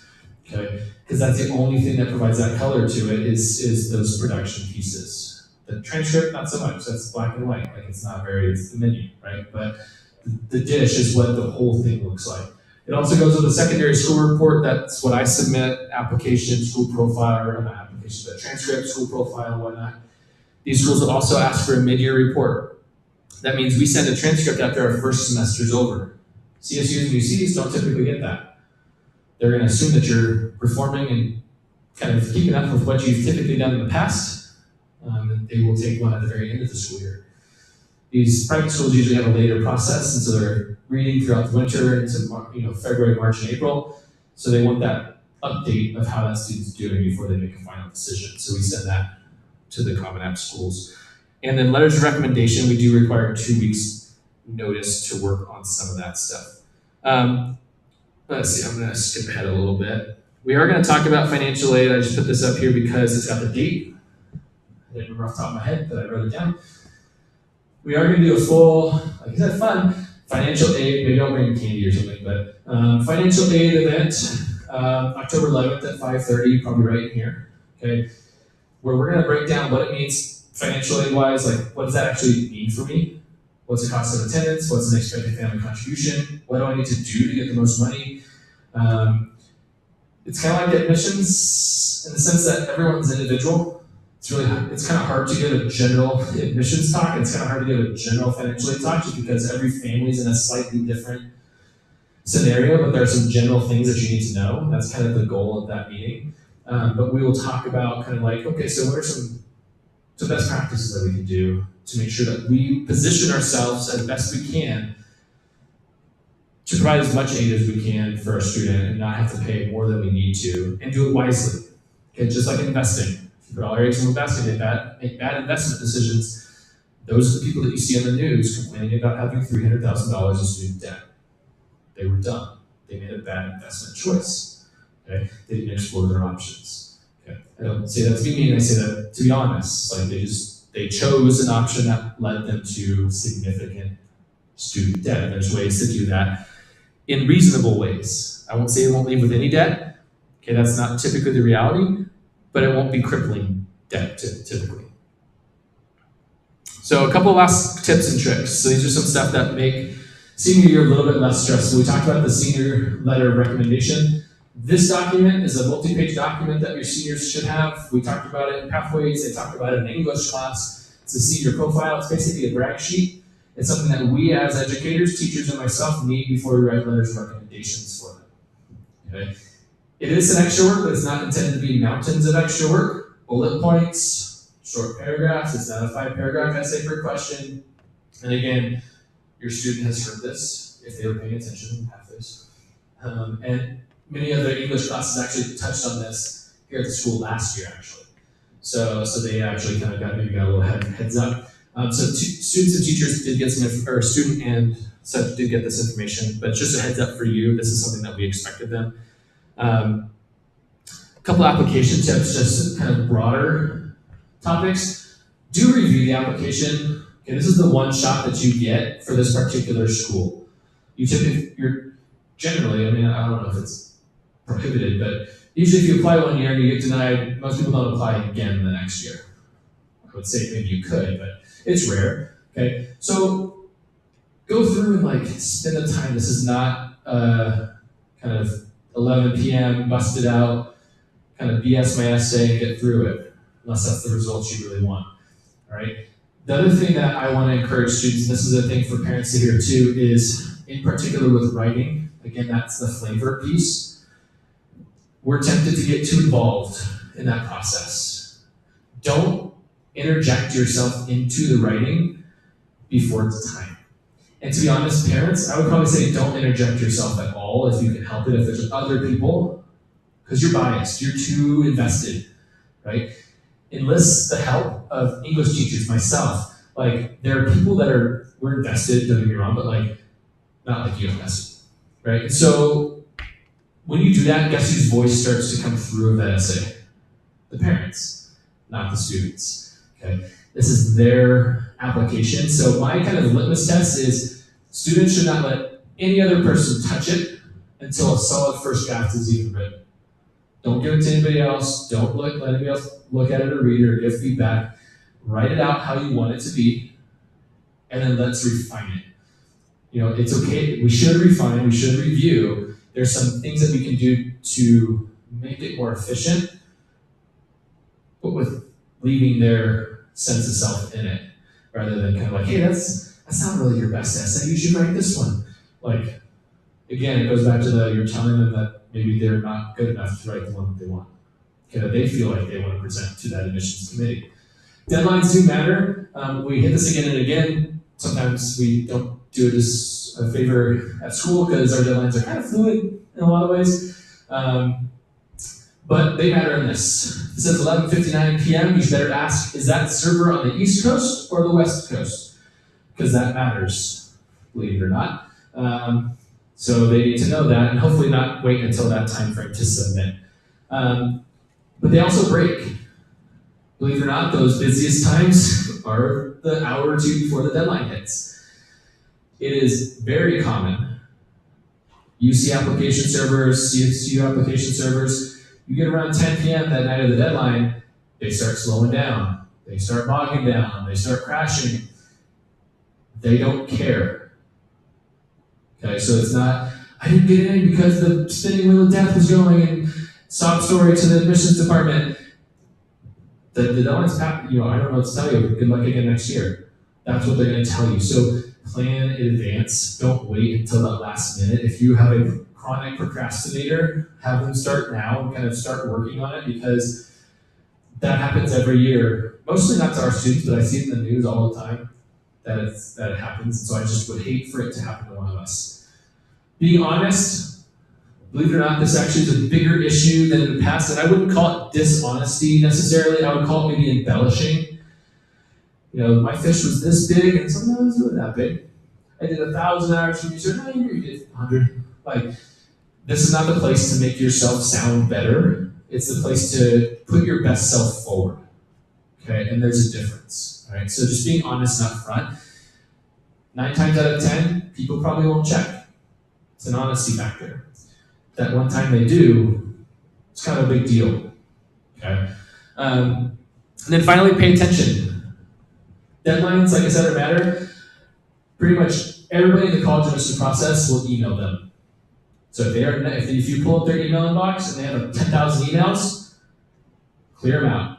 Okay, because that's the only thing that provides that color to it is those production pieces. The transcript, not so much. That's black and white. Like it's not very. It's the menu, right? But the dish is what the whole thing looks like. It also goes with a secondary school report. That's what I submit: application, school profile, or not application, but transcript, school profile, and whatnot. These schools will also ask for a mid-year report. That means we send a transcript after our first semester is over. CSUs and UCs don't typically get that. They're going to assume that you're performing and kind of keeping up with what you've typically done in the past, and they will take one at the very end of the school year. These private schools usually have a later process, and so they're reading throughout the winter into February, March, and April. So they want that update of how that student's doing before they make a final decision. So we send that to the Common App schools. And then letters of recommendation, we do require 2 weeks notice to work on some of that stuff. Let's see, I'm gonna skip ahead a little bit. We are gonna talk about financial aid. I just put this up here because it's got the date. I didn't remember off the top of my head, but I wrote it down. We are gonna do a full, like I said, fun financial aid. Maybe I'll bring candy or something, but financial aid event, October 11th at 5:30, probably right in here, okay? Where we're gonna break down what it means financial aid wise, like what does that actually mean for me? What's the cost of attendance? What's an expected family contribution? What do I need to do to get the most money? It's kind of like admissions in the sense that everyone's individual. It's kind of hard to give a general admissions talk. It's kind of hard to give a general financial aid talk just because every family's in a slightly different scenario, but there are some general things that you need to know. That's kind of the goal of that meeting. But we will talk about kind of like, okay, so what are some best practices that we can do to make sure that we position ourselves as best we can to provide as much aid as we can for a student and not have to pay more than we need to, and do it wisely. Okay, just like investing. If you put all your eggs in one basket and make bad investment decisions, those are the people that you see on the news complaining about having $300,000 in student debt. They were dumb. They made a bad investment choice. Okay? They didn't explore their options. Okay? I don't say that to be mean, I say that to be honest. Like they chose an option that led them to significant student debt. And there's ways to do that in reasonable ways. I won't say it won't leave with any debt. Okay, that's not typically the reality, but it won't be crippling debt typically. So a couple of last tips and tricks. So these are some stuff that make senior year a little bit less stressful. We talked about the senior letter of recommendation. This document is a multi-page document that your seniors should have. We talked about it in Pathways. They talked about it in English class. It's a senior profile. It's basically a brag sheet. It's something that we as educators, teachers, and myself need before we write letters of recommendations for them. Okay? It is some extra work, but it's not intended to be mountains of extra work. Bullet points, short paragraphs. It's not a 5-paragraph essay per question. And again, your student has heard this if they were paying attention in Pathways. And many of their English classes actually touched on this here at the school last year, actually. So they actually kind of got a little heads up. So students and teachers did get or student and such did get this information, but just a heads up for you, this is something that we expected them. A couple application tips, just kind of broader topics. Do review the application. Okay, this is the one shot that you get for this particular school. You're generally, I mean, I don't know if it's prohibited, but usually if you apply one year and you get denied, most people don't apply again the next year. I would say maybe you could, but it's rare. Okay, so go through and like spend the time. This is not kind of 11 p.m. busted out, kind of BS my essay and get through it, unless that's the results you really want. All right. The other thing that I want to encourage students, and this is a thing for parents to hear too, is in particular with writing. Again, that's the flavor piece. We're tempted to get too involved in that process. Don't interject yourself into the writing before it's time. And to be honest, parents, I would probably say don't interject yourself at all if you can help it, if there's other people, because you're biased, you're too invested, right? Enlist the help of English teachers, myself. Like, there are people that we're invested, don't get me wrong, but like, not like you invested, right? And so, when you do that, guess whose voice starts to come through of that essay? The parents, not the students, okay? This is their application. So my kind of litmus test is students should not let any other person touch it until a solid first draft is even written. Don't give it to anybody else. Don't let anybody else look at it or read it or give feedback. Write it out how you want it to be, and then let's refine it. It's okay. We should refine. We should review. There's some things that we can do to make it more efficient, but with leaving their sense of self in it, rather than kind of like, hey, that's not really your best essay. You should write this one. Like, again, it goes back to you're telling them that maybe they're not good enough to write the one that they want, that they feel like they want to present to that admissions committee. Deadlines do matter. We hit this again and again. Sometimes we don't do it as a favor at school because our deadlines are kind of fluid in a lot of ways. But they matter in this. It says 11:59 p.m. You better ask, is that server on the East Coast or the West Coast? Because that matters, believe it or not. So they need to know that, and hopefully not wait until that time frame to submit. But they also break. Believe it or not, those busiest times are the hour or two before the deadline hits. It is very common. UC application servers, CSU application servers, you get around 10 p.m. that night of the deadline, they start slowing down. They start bogging down. They start crashing. They don't care. Okay, so it's not, I didn't get in because the spinning wheel of death was going and sob story to the admissions department. The deadline's I don't know what to tell you. Good luck again next year. That's what they're going to tell you. So plan in advance. Don't wait until that last minute. If you have a chronic procrastinator, have them start now and kind of start working on it, because that happens every year. Mostly not to our students, but I see it in the news all the time that it happens. So I just would hate for it to happen to one of us. Being honest, believe it or not, this actually is a bigger issue than in the past, and I wouldn't call it dishonesty necessarily. I would call it maybe embellishing. My fish was this big, and sometimes it wasn't that big. I did 1,000 hours from research. No, you did 100. Like, this is not the place to make yourself sound better. It's the place to put your best self forward. Okay, and there's a difference. All right, so just being honest up front. 9 times out of 10, people probably won't check. It's an honesty factor. That one time they do, it's kind of a big deal. Okay, and then finally, pay attention. Deadlines, like I said, matter. Pretty much everybody in the college admission process will email them. So if you pull up their email inbox and they have 10,000 emails, clear them out.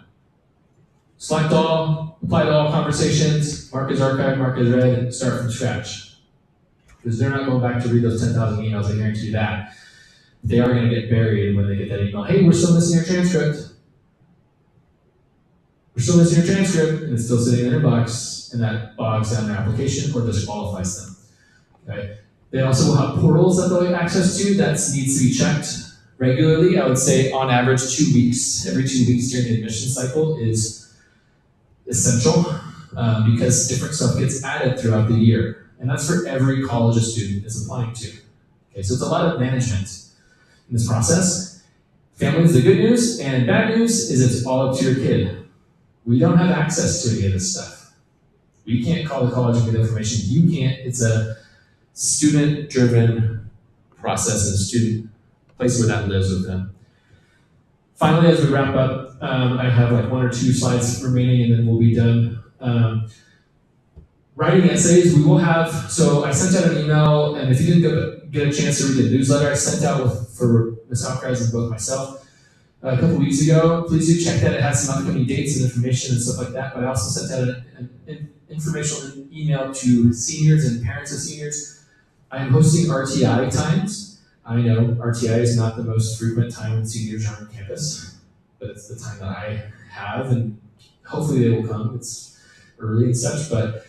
Select all, apply to all conversations, mark as archived, mark as read, and start from scratch. Because they're not going back to read those 10,000 emails, I guarantee you that. They are going to get buried when they get that email. Hey, we're still missing your transcript. We're still missing your transcript, and it's still sitting in their box, and that bogs down their application or disqualifies them. Okay. They also will have portals that they'll have access to that needs to be checked regularly. I would say on average 2 weeks, every 2 weeks during the admission cycle is essential because different stuff gets added throughout the year. And that's for every college a student is applying to. Okay, so it's a lot of management in this process. Families, the good news, and bad news is it's all up to your kid. We don't have access to any of this stuff. We can't call the college and get information. You can't. It's a student-driven process and a student place where that lives with them. Finally, as we wrap up, I have like 1 or 2 slides remaining, and then we'll be done. Writing essays, we will have, so I sent out an email, and if you didn't get a chance to read the newsletter I sent out for Ms. Alkreis and both myself a couple weeks ago, please do check that. It has some upcoming dates and information and stuff like that, but I also sent out an informational email to seniors and parents of seniors. I am hosting RTI times. I know RTI is not the most frequent time when seniors are on campus, but it's the time that I have, and hopefully they will come. It's early and such, but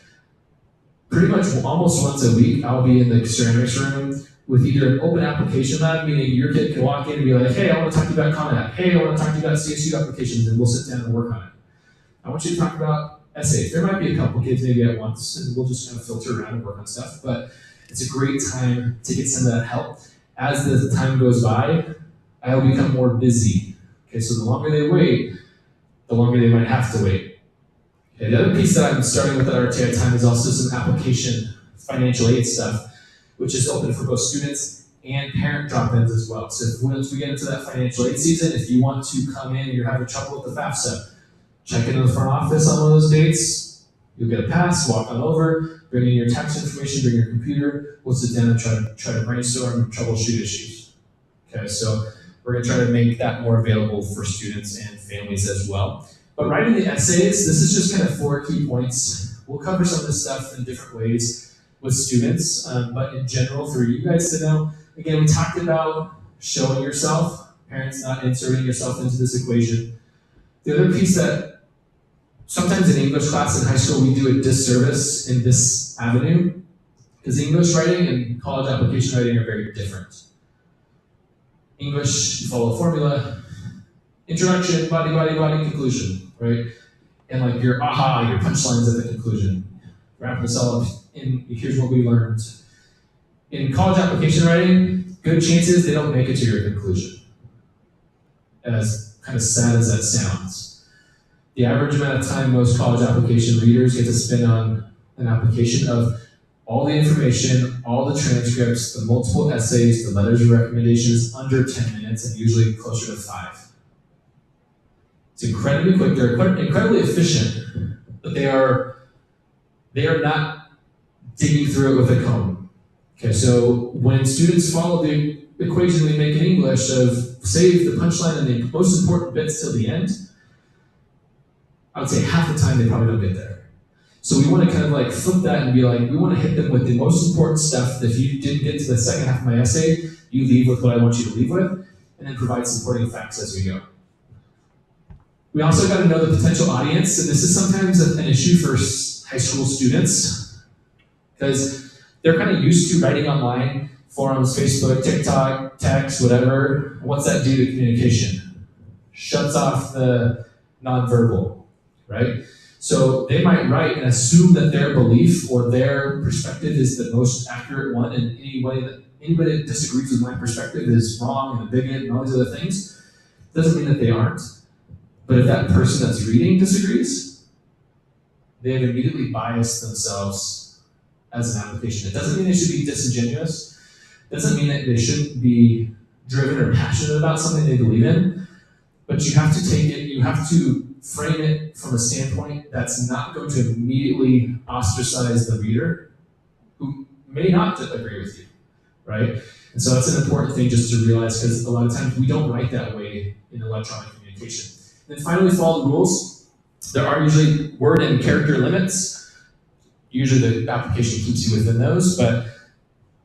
pretty much almost once a week, I'll be in the ceramics room with either an open application lab, meaning your kid can walk in and be like, hey, I want to talk to you about Common App. Hey, I want to talk to you about CSU applications, and we'll sit down and work on it. I want you to talk about essays. There might be a couple kids maybe at once, and we'll just kind of filter around and work on stuff, but it's a great time to get some of that help. As the time goes by, I will become more busy. Okay, so the longer they wait, the longer they might have to wait. Okay, the other piece that I'm starting with at RTI Time is also some application financial aid stuff, which is open for both students and parent drop-ins as well. So once we get into that financial aid season, if you want to come in and you're having trouble with the FAFSA, check into the front office on one of those dates. You'll get a pass, walk on over, bring in your tax information, bring your computer. We'll sit down and try to brainstorm and troubleshoot issues. Okay, so we're going to try to make that more available for students and families as well. But writing the essays, this is just kind of 4 key points. We'll cover some of this stuff in different ways with students, but in general, for you guys to know, again, we talked about showing yourself, parents not inserting yourself into this equation. The other piece that sometimes in English class in high school, we do a disservice in this avenue, because English writing and college application writing are very different. English, you follow a formula, introduction, body, conclusion, right? And like your aha, your punchlines at the conclusion. Wrap this all up in here's what we learned. In college application writing, good chances they don't make it to your conclusion. As kind of sad as that sounds. The average amount of time most college application readers get to spend on an application of all the information, all the transcripts, the multiple essays, the letters of recommendations, under 10 minutes, and usually closer to 5. It's incredibly quick, they're incredibly efficient, but they are not digging through it with a comb. Okay, so when students follow the equation we make in English of save the punchline and the most important bits till the end, I would say half the time they probably don't get there. So we want to kind of like flip that and be like, we want to hit them with the most important stuff that if you didn't get to the second half of my essay, you leave with what I want you to leave with, and then provide supporting facts as we go. We also got to know the potential audience, and this is sometimes an issue for high school students, because they're kind of used to writing online, forums, Facebook, TikTok, text, whatever. What's that do to communication? Shuts off the nonverbal, right? So they might write and assume that their belief or their perspective is the most accurate one, and anybody that disagrees with my perspective is wrong and a bigot and all these other things. Doesn't mean that they aren't. But if that person that's reading disagrees, they have immediately biased themselves as an application. It doesn't mean they should be disingenuous. It doesn't mean that they shouldn't be driven or passionate about something they believe in. But you have to take it, you have to frame it from a standpoint that's not going to immediately ostracize the reader who may not agree with you, right? And so that's an important thing just to realize, because a lot of times we don't write that way in electronic communication. And then finally, follow the rules. There are usually word and character limits. Usually the application keeps you within those, but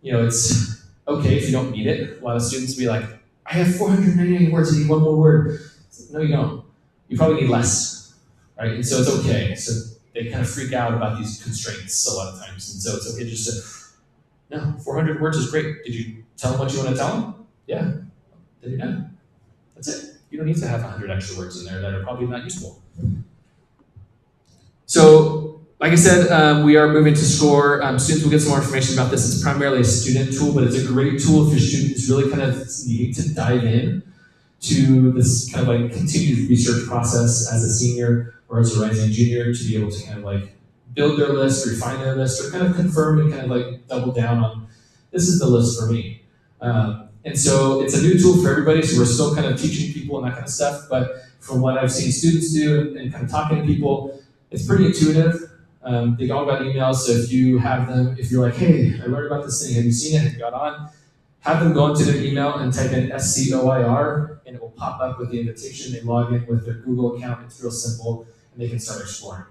it's okay if you don't meet it. A lot of students be like, I have 499 words, I need one more word. No, you don't. You probably need less, right? And so it's okay. So they kind of freak out about these constraints a lot of times. And so it's okay just to, no, 400 words is great. Did you tell them what you want to tell them? Yeah, then you're done. That's it. You don't need to have 100 extra words in there that are probably not useful. So, like I said, we are moving to SCORE. Students will get some more information about this. It's primarily a student tool, but it's a great tool if your student is really kind of needing to dive in to this kind of like continued research process as a senior or as a rising junior, to be able to kind of like build their list, refine their list, or kind of confirm and kind of like double down on, this is the list for me. And so it's a new tool for everybody, so we're still kind of teaching people and that kind of stuff, but from what I've seen students do and kind of talking to people, it's pretty intuitive. They all got emails, so if you have them, if you're like, hey, I learned about this thing, have you seen it, have you got on? Have them go into their email and type in SCOIR, and it will pop up with the invitation. They log in with their Google account, it's real simple, and they can start exploring.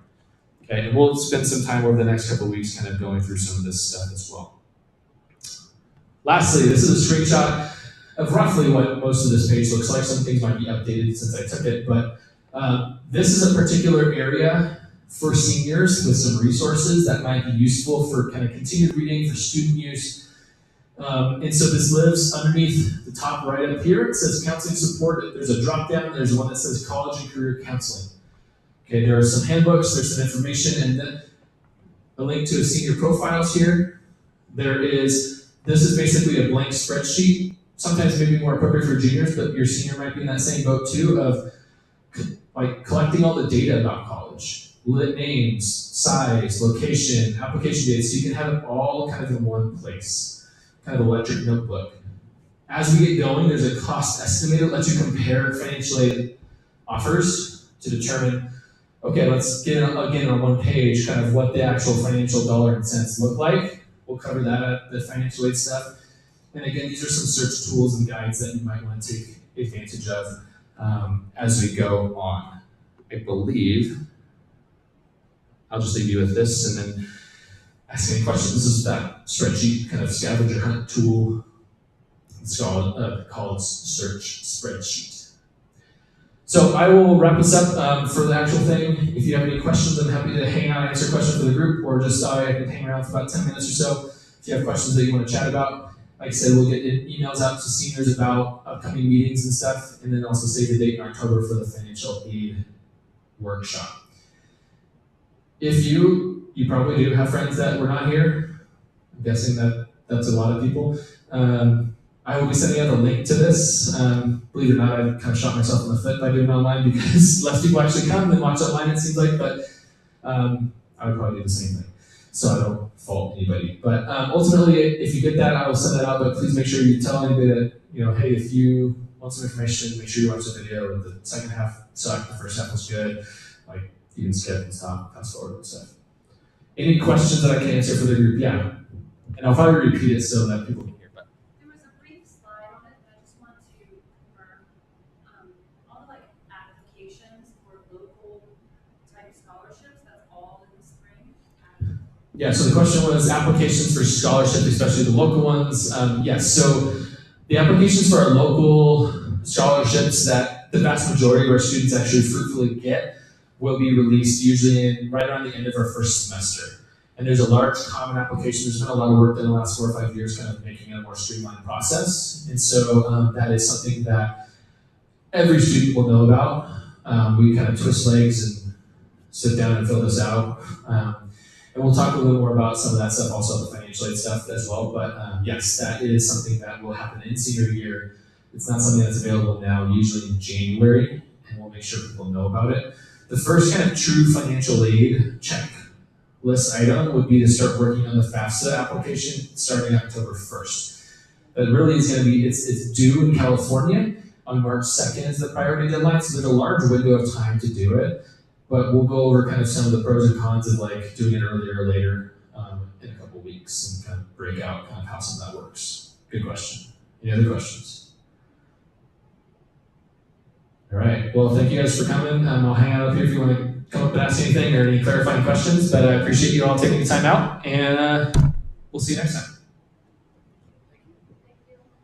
Okay, and we'll spend some time over the next couple of weeks kind of going through some of this stuff as well. Lastly, this is a screenshot of roughly what most of this page looks like. Some things might be updated since I took it, but this is a particular area for seniors with some resources that might be useful for kind of continued reading, for student use. And so this lives underneath the top right up here. It says counseling support. There's a drop down. There's one that says college and career counseling. Okay, there are some handbooks, there's some information, and then a link to a senior profiles here. This is basically a blank spreadsheet, sometimes maybe more appropriate for juniors, but your senior might be in that same boat too, of like collecting all the data about college. names, size, location, application dates, so you can have it all kind of in one place, kind of electric notebook. As we get going, there's a cost estimator that lets you compare financial aid offers to determine, okay, let's get again on one page kind of what the actual financial dollar and cents look like. We'll cover that at the financial aid stuff. And again, these are some search tools and guides that you might want to take advantage of as we go on. I believe I'll just leave you with this and then ask any questions. This is that spreadsheet kind of scavenger hunt tool. It's called Search Spreadsheet. So I will wrap this up for the actual thing. If you have any questions, I'm happy to hang out and answer questions for the group, or just I can hang around for about 10 minutes or so. If you have questions that you want to chat about, like I said, we'll get emails out to seniors about upcoming meetings and stuff, and then also save the date in October for the financial aid workshop. If you probably do have friends that were not here, I'm guessing that's a lot of people. I will be sending out a link to this. Believe it or not, I kind of shot myself in the foot by doing it online because less people actually come than watch online, it seems like, but I would probably do the same thing. So I don't fault anybody. But ultimately, if you get that, I will send that out, but please make sure you tell anybody that, hey, if you want some information, make sure you watch the video. The second half sucked, the first half was good. Like, you can skip and stop, fast forward and stuff. Any questions that I can answer for the group? Yeah. And I'll probably repeat it so that people can hear. But there was a brief slide on it, but I just want to confirm all the applications for local type scholarships. That's all in the spring. Yeah. So the question was applications for scholarships, especially the local ones. Yes. So the applications for our local scholarships that the vast majority of our students actually fruitfully get will be released usually right around the end of our first semester. And there's a large common application. There's been a lot of work in the last 4 or 5 years kind of making it a more streamlined process. And so that is something that every student will know about. We kind of twist legs and sit down and fill this out. And we'll talk a little more about some of that stuff, also the financial aid stuff as well. But yes, that is something that will happen in senior year. It's not something that's available now, usually in January, and we'll make sure people know about it. The first kind of true financial aid checklist item would be to start working on the FAFSA application starting October 1st. That really is going to be, it's due in California on March 2nd is the priority deadline, so there's a large window of time to do it, but we'll go over kind of some of the pros and cons of doing it earlier or later in a couple weeks and kind of break out kind of how some of that works. Good question. Any other questions? All right, well, thank you guys for coming. I'll hang out up here if you want to come up and ask anything or any clarifying questions, but I appreciate you all taking the time out, and we'll see you next time.